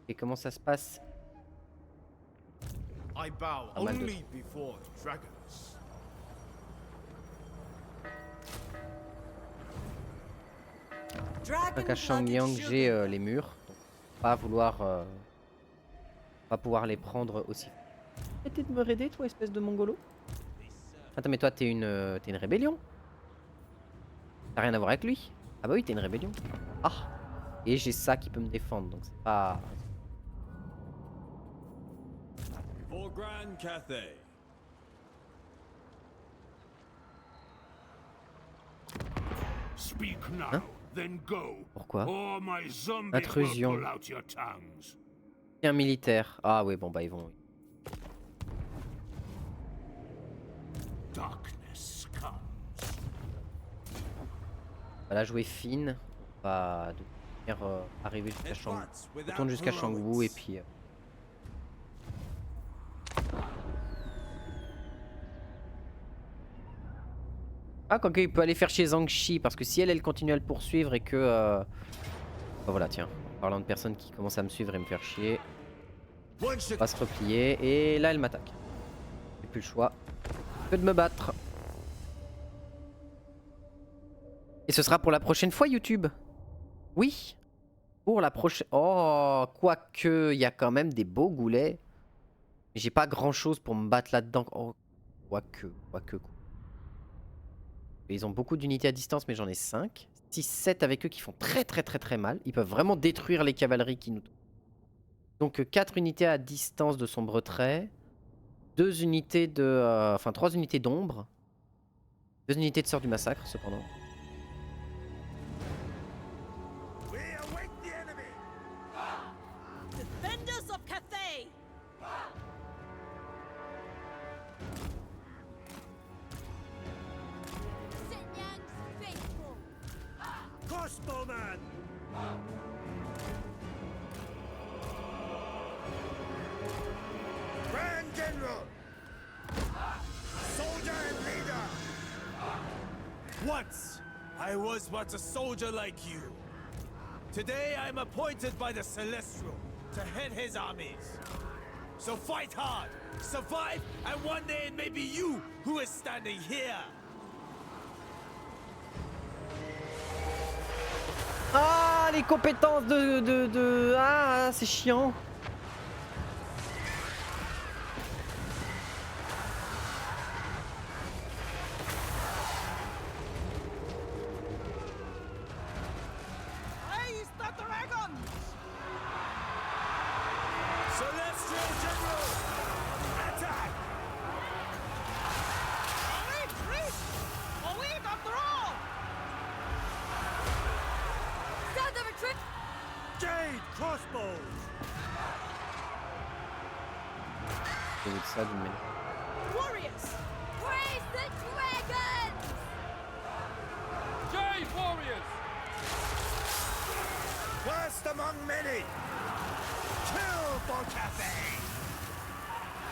[SPEAKER 1] Et comment ça se passe?
[SPEAKER 7] I bow
[SPEAKER 1] Pas mal de-
[SPEAKER 7] only before dragons.
[SPEAKER 1] Donc à Shangyang, j'ai les murs. Donc, pas pouvoir les prendre aussi. Arrêtez de me raider, toi, espèce de mongolo. Attends, mais toi, t'es une rébellion. T'as rien à voir avec lui. Ah bah oui, t'es une rébellion. Ah. Et j'ai ça qui peut me défendre, donc c'est pas...
[SPEAKER 2] For Grand Cathay.
[SPEAKER 5] Speak now,
[SPEAKER 1] Hein?
[SPEAKER 5] then go.
[SPEAKER 1] Pourquoi?
[SPEAKER 5] Or my zombie
[SPEAKER 1] Intrusion.
[SPEAKER 5] will pull out your tongues.
[SPEAKER 1] Un militaire. Ah oui, bon bah ils vont...
[SPEAKER 5] Darkness comes.
[SPEAKER 1] On va la jouer fine. On va de manière, arriver jusqu'à Shang...
[SPEAKER 2] Advance
[SPEAKER 1] On
[SPEAKER 2] without
[SPEAKER 1] tourne jusqu'à Shangwu et
[SPEAKER 2] heroics.
[SPEAKER 1] puis... Ah, quoique il peut aller faire chez Zhangxi, parce que si elle continue à le poursuivre et que... Bah voilà, tiens, en parlant de personnes qui commencent à me suivre et me faire chier,
[SPEAKER 2] One
[SPEAKER 1] on
[SPEAKER 2] should
[SPEAKER 1] va se replier, et là elle m'attaque. J'ai plus le choix que de me battre. Et ce sera pour la prochaine fois YouTube. Oui, pour la prochaine... Oh, quoique, il y a quand même des beaux goulets. J'ai pas grand chose pour me battre là-dedans. Oh, quoique. Ils ont beaucoup d'unités à distance, mais j'en ai 5. 6, 7 avec eux qui font très mal. Ils peuvent vraiment détruire les cavaleries qui nous... Donc 4 unités à distance de sombre trait. 2 unités de... Enfin 3 unités d'ombre. 2 unités de sort du massacre, cependant.
[SPEAKER 4] We await the enemy.
[SPEAKER 6] Defenders of Cathay!
[SPEAKER 3] Shenyang's faithful.
[SPEAKER 4] Crossbowman. Grand General. Soldier and leader.
[SPEAKER 2] Once, I was but a soldier like you. Today, I'm appointed by the Celestial to head his armies. So fight hard, survive, and one day it may be you who is standing here.
[SPEAKER 1] Ah, les compétences de... Ah, c'est chiant.
[SPEAKER 2] Raise the dragons! Celestial General! Attack! Retreat! For we after all!
[SPEAKER 3] Start the retreat!
[SPEAKER 2] Jade crossbows!
[SPEAKER 1] C'est ça d'une manière.
[SPEAKER 6] Warriors!
[SPEAKER 3] Praise the dragons!
[SPEAKER 2] Jade warriors! First among many! Kill for Cathay!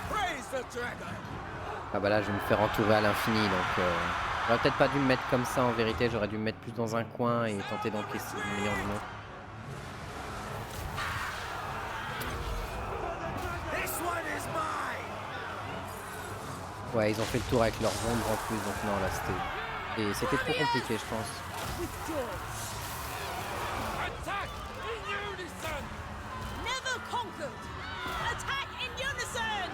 [SPEAKER 2] Praise the dragon!
[SPEAKER 1] Ah bah là je vais me faire entourer à l'infini donc j'aurais peut-être pas dû me mettre comme ça en vérité, j'aurais dû me mettre plus dans un coin et tenter d'encaisser le meilleur du monde.
[SPEAKER 2] This one is mine!
[SPEAKER 1] Ouais ils ont fait le tour avec leurs ombres en plus donc non là c'était trop compliqué je pense.
[SPEAKER 2] Attack in unison!
[SPEAKER 6] Never conquered! Attack in unison!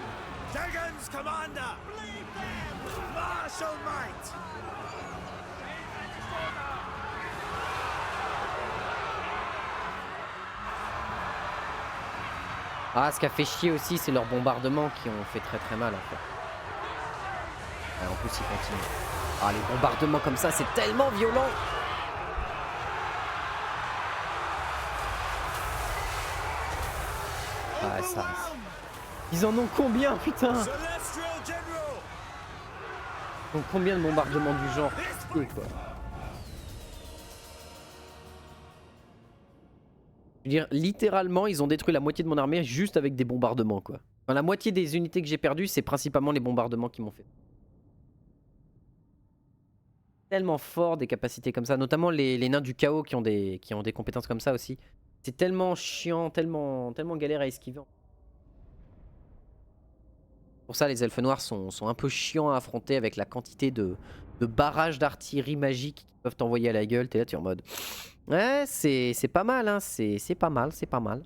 [SPEAKER 2] Dragon's commander! Bleed them! Martial might!
[SPEAKER 1] Ah ce qui a fait chier aussi c'est leurs bombardements qui ont fait très mal en fait. Et en plus ils continuent. Ah les bombardements comme ça c'est tellement violent. Ah ça. Ils en ont combien putain?
[SPEAKER 2] Celestial General!
[SPEAKER 1] Ils ont combien de bombardements du genre? Quoi. Je veux dire, littéralement, ils ont détruit la moitié de mon armée juste avec des bombardements, quoi. Enfin, la moitié des unités que j'ai perdues, c'est principalement les bombardements qui m'ont fait. Tellement fort des capacités comme ça, notamment les nains du chaos qui ont des compétences comme ça aussi. C'est tellement chiant, tellement galère à esquiver. Pour ça, les elfes noirs sont un peu chiants à affronter avec la quantité de barrages d'artillerie magique qu'ils peuvent t'envoyer à la gueule. T'es là, tu es en mode... Ouais, c'est pas mal, hein. C'est pas mal, c'est pas mal.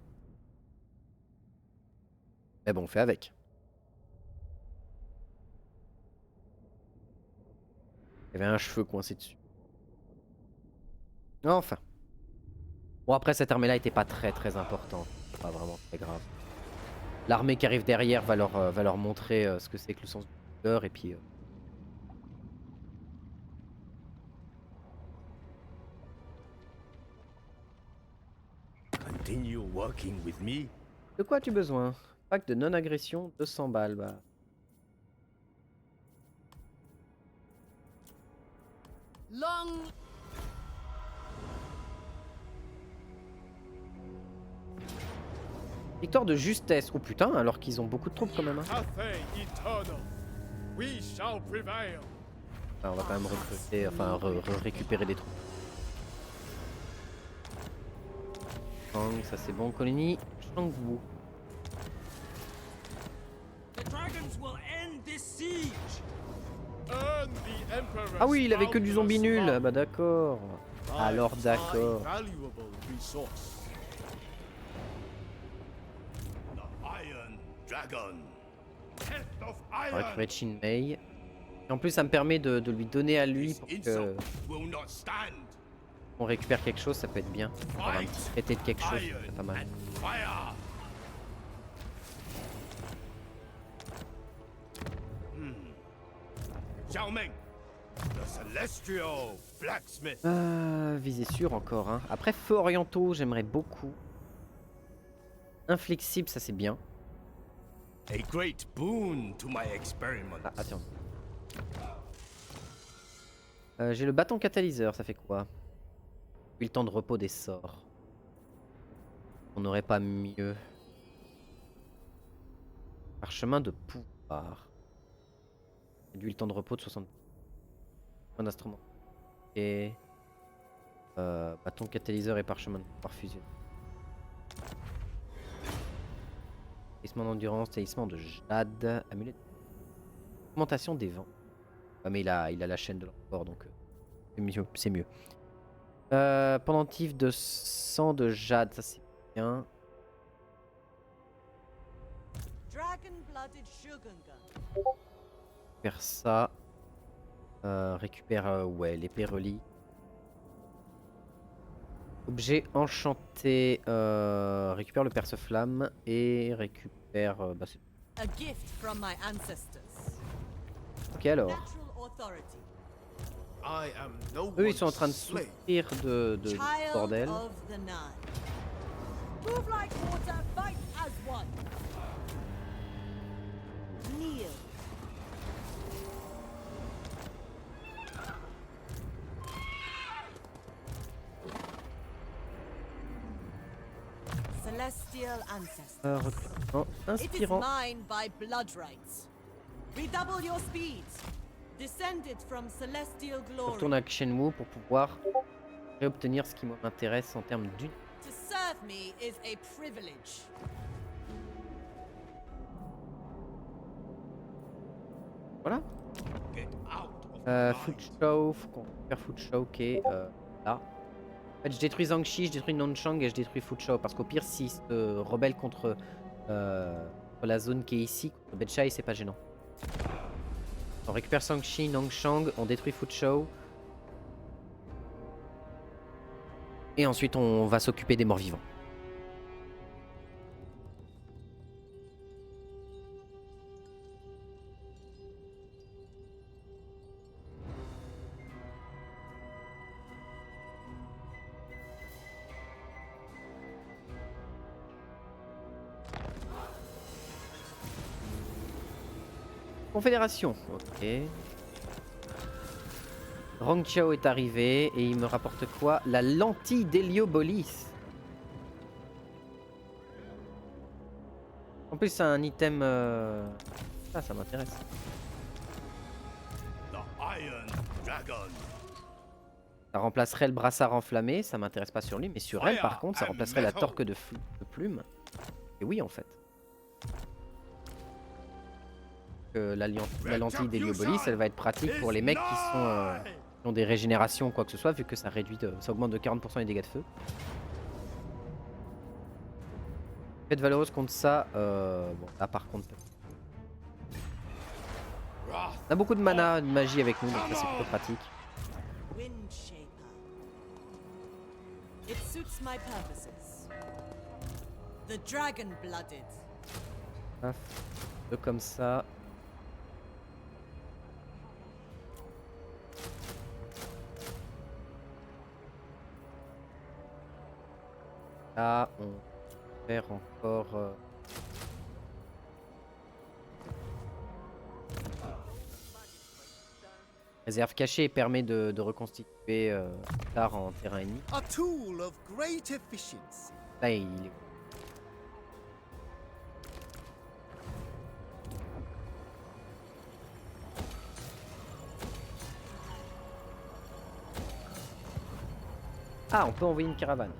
[SPEAKER 1] Mais bon, on fait avec. Il y avait un cheveu coincé dessus. Enfin. Bon, après, cette armée-là était pas très importante. Pas vraiment très grave. L'armée qui arrive derrière va leur montrer ce que c'est que le sens du cœur et puis...
[SPEAKER 2] Continue working with me.
[SPEAKER 1] De quoi as-tu besoin? Pack de non-agression, 200 balles. Bah.
[SPEAKER 6] Long.
[SPEAKER 1] Victoire de justesse. Oh putain, alors qu'ils ont beaucoup de troupes quand même. Hein.
[SPEAKER 7] Cathay eternal. We shall prevail.
[SPEAKER 1] Ah, on va quand même recruter, enfin récupérer des troupes. Shang, ça c'est bon, colonie. Shangwu.
[SPEAKER 2] The dragons will end this siege.
[SPEAKER 7] Earn the Emperor's
[SPEAKER 1] Ah oui, il avait que du zombie
[SPEAKER 7] boundless
[SPEAKER 1] nul.
[SPEAKER 7] love.
[SPEAKER 1] Bah d'accord. Alors d'accord.
[SPEAKER 7] Valuable resource.
[SPEAKER 4] The Iron Dragon. Test of
[SPEAKER 1] On va
[SPEAKER 4] iron.
[SPEAKER 1] récupérer Chinmei. Et en plus, ça me permet de lui donner à lui pour
[SPEAKER 4] Insult will not stand.
[SPEAKER 1] qu'on récupère quelque chose, ça peut être bien. Avoir un petit traité de quelque chose,
[SPEAKER 4] Iron
[SPEAKER 1] c'est pas mal.
[SPEAKER 4] and fire. Xiao Meng, the celestial blacksmith.
[SPEAKER 1] Visée sûre encore. Hein. Après, feux orientaux, j'aimerais beaucoup. Inflexible, ça c'est bien.
[SPEAKER 4] A great boon to my experiment.
[SPEAKER 1] Ah, attends. J'ai le bâton catalyseur, ça fait quoi? Puis le temps de repos des sorts. On n'aurait pas mieux. Parchemin de pouvoir. Réduit le temps de repos de 60. Un instrument. Et bâton catalyseur et parchemin de pouvoir fusion. Talisman d'endurance, talisman de jade, amulette. Augmentation des vents. Ah, mais il a la chaîne de l'encore, donc c'est mieux. Pendentif de sang de jade, ça c'est bien.
[SPEAKER 6] Dragon-blooded sugar gun.
[SPEAKER 1] Faire ça. Récupère ouais, l'épée relie. Objet enchanté. Récupère le perce-flamme et récupère. Bah,
[SPEAKER 6] A gift from my ancestors.
[SPEAKER 1] ok alors.
[SPEAKER 6] Natural authority.
[SPEAKER 7] I am no
[SPEAKER 1] Eux ils sont en
[SPEAKER 7] one's
[SPEAKER 1] train de
[SPEAKER 7] slave.
[SPEAKER 1] souffrir de
[SPEAKER 6] Child
[SPEAKER 1] bordel.
[SPEAKER 6] of the Nine. Move like water, fight as one. Kneel. Celestial ancestor.
[SPEAKER 1] Recrutement
[SPEAKER 6] It is
[SPEAKER 1] inspirant.
[SPEAKER 6] mine by blood rights. Redouble your speed. Descended from celestial
[SPEAKER 1] Je
[SPEAKER 6] glory.
[SPEAKER 1] retourne à Shenmue pour pouvoir réobtenir ce qui m'intéresse en termes d'une.
[SPEAKER 6] To serve me is a privilege.
[SPEAKER 1] Voilà.
[SPEAKER 4] Get out of my
[SPEAKER 1] Food
[SPEAKER 4] mind.
[SPEAKER 1] Show, faut qu'on récupère Food Show qui est là. En fait, je détruis Zhangxi, je détruis Nanchang et je détruis Food Show parce qu'au pire, s'ils se rebellent contre la zone qui est ici, contre Betchai, c'est pas gênant. On récupère Zhangxi, Nanchang, on détruit Food Show. Et ensuite, on va s'occuper des morts vivants. Confédération, ok. Rongqiao est arrivé et il me rapporte quoi? La lentille d'Héliobolis. En plus c'est un item... Ah ça m'intéresse.
[SPEAKER 4] The Iron Dragon.
[SPEAKER 1] Ça remplacerait le brassard enflammé, ça m'intéresse pas sur lui, mais sur elle par contre ça
[SPEAKER 4] Fire
[SPEAKER 1] remplacerait la
[SPEAKER 4] and
[SPEAKER 1] torque de plume. Et oui en fait. La lentille d'Héliobolis, elle va être pratique pour les mecs qui ont des régénérations ou quoi que ce soit, vu que ça réduit, ça augmente de 40% les dégâts de feu. Fête valeureuse contre ça, bon là par contre, on a beaucoup de mana, de magie avec nous, donc ça c'est plutôt pratique.
[SPEAKER 6] Windshaper. It suits my purposes. The dragon-blooded.
[SPEAKER 1] Paf, deux comme ça. Là, on perd encore. Réserve cachée permet de reconstituer plus tard en terrain ennemi.
[SPEAKER 8] A tool of great efficiency.
[SPEAKER 1] Là, il est. Ah, on peut envoyer une caravane.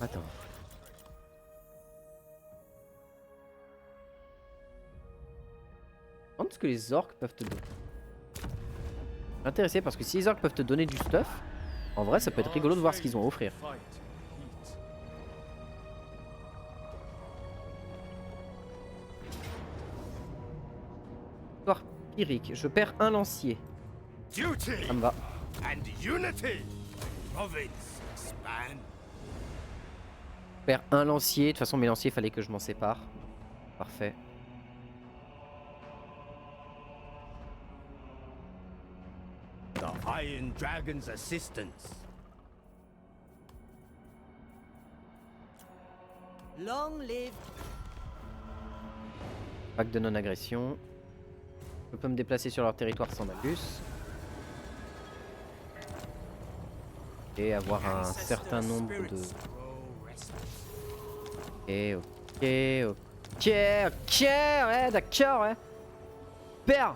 [SPEAKER 1] Attends. Je me demande ce que les orques peuvent te donner. Je suis intéressé parce que si les orques peuvent te donner du stuff, en vrai ça peut être rigolo de voir ce qu'ils ont à offrir.
[SPEAKER 7] Fight heat.
[SPEAKER 1] Histoire pyrique, je perds un lancier.
[SPEAKER 4] Duty
[SPEAKER 1] Ça me va.
[SPEAKER 4] and unity. Province expand.
[SPEAKER 1] Je perds un lancier. De toute façon mes lanciers il fallait que je m'en sépare. Parfait.
[SPEAKER 4] The Iron Dragon's assistance.
[SPEAKER 6] Long live
[SPEAKER 1] Pacte de non-agression. Je peux me déplacer sur leur territoire sans malus. Et avoir un certain nombre de... Ok, ouais, d'accord, ouais. Père.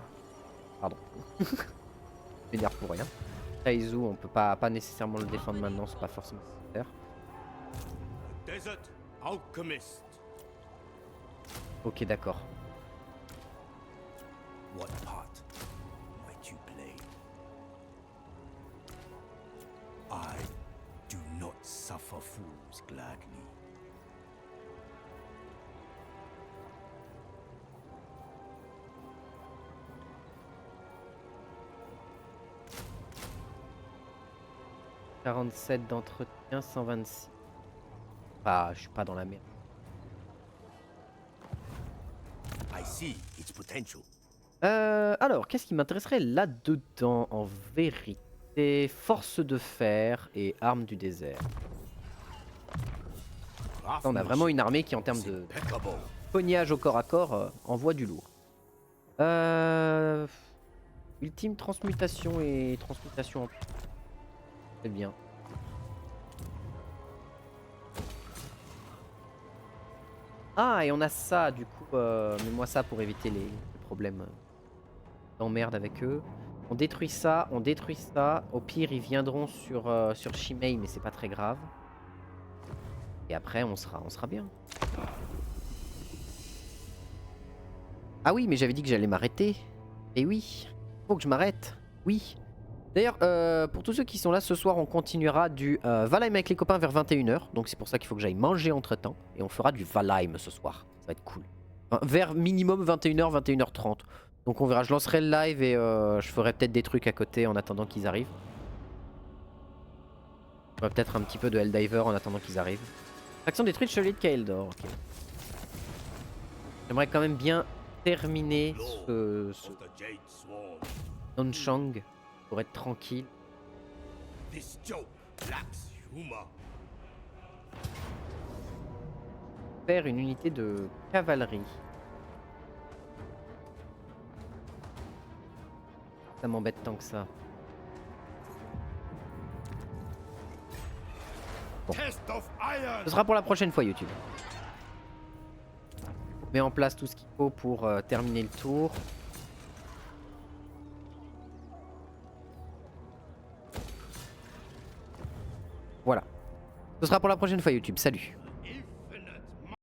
[SPEAKER 1] Pardon. Je m'énerve pour rien. Taizu, on peut pas nécessairement le défendre maintenant, c'est pas forcément nécessaire.
[SPEAKER 4] A desert alchemist.
[SPEAKER 1] Ok, d'accord.
[SPEAKER 2] What part might you play? I do not suffer fools gladly. «
[SPEAKER 1] 47 d'entretien, 126. Ah, je suis pas dans la merde.
[SPEAKER 2] I see its potential.
[SPEAKER 1] Alors, qu'est-ce qui m'intéresserait là-dedans en vérité? Force de fer et armes du désert. On a vraiment une armée qui, en termes de pognage au corps à corps, envoie du lourd. Ultime transmutation et transmutation en... C'est bien. Ah, et on a ça, du coup, mets-moi ça pour éviter les problèmes d'emmerde avec eux. On détruit ça, on détruit ça. Au pire, ils viendront sur Shimei, mais c'est pas très grave. Et après, on sera bien. Ah oui, mais j'avais dit que j'allais m'arrêter. Et oui, faut que je m'arrête. Oui. D'ailleurs, pour tous ceux qui sont là, ce soir, on continuera du Valheim avec les copains vers 21 h. Donc c'est pour ça qu'il faut que j'aille manger entre temps. Et on fera du Valheim ce soir. Ça va être cool. Enfin, vers minimum 21 h, 21 h 30. Donc on verra, je lancerai le live et je ferai peut-être des trucs à côté en attendant qu'ils arrivent. Je ferai peut-être un petit peu de Helldiver en attendant qu'ils arrivent. Faction détruite, Chevalier de Kaeldor. Ok. J'aimerais quand même bien terminer ce Nonchang pour être tranquille.
[SPEAKER 4] This joke lacks humor.
[SPEAKER 1] Faire une unité de cavalerie. Ça m'embête tant que ça. Bon.
[SPEAKER 4] Test of iron.
[SPEAKER 1] Ce sera pour la prochaine fois YouTube. On met en place tout ce qu'il faut pour terminer le tour. Voilà. Ce sera pour la prochaine fois YouTube. Salut.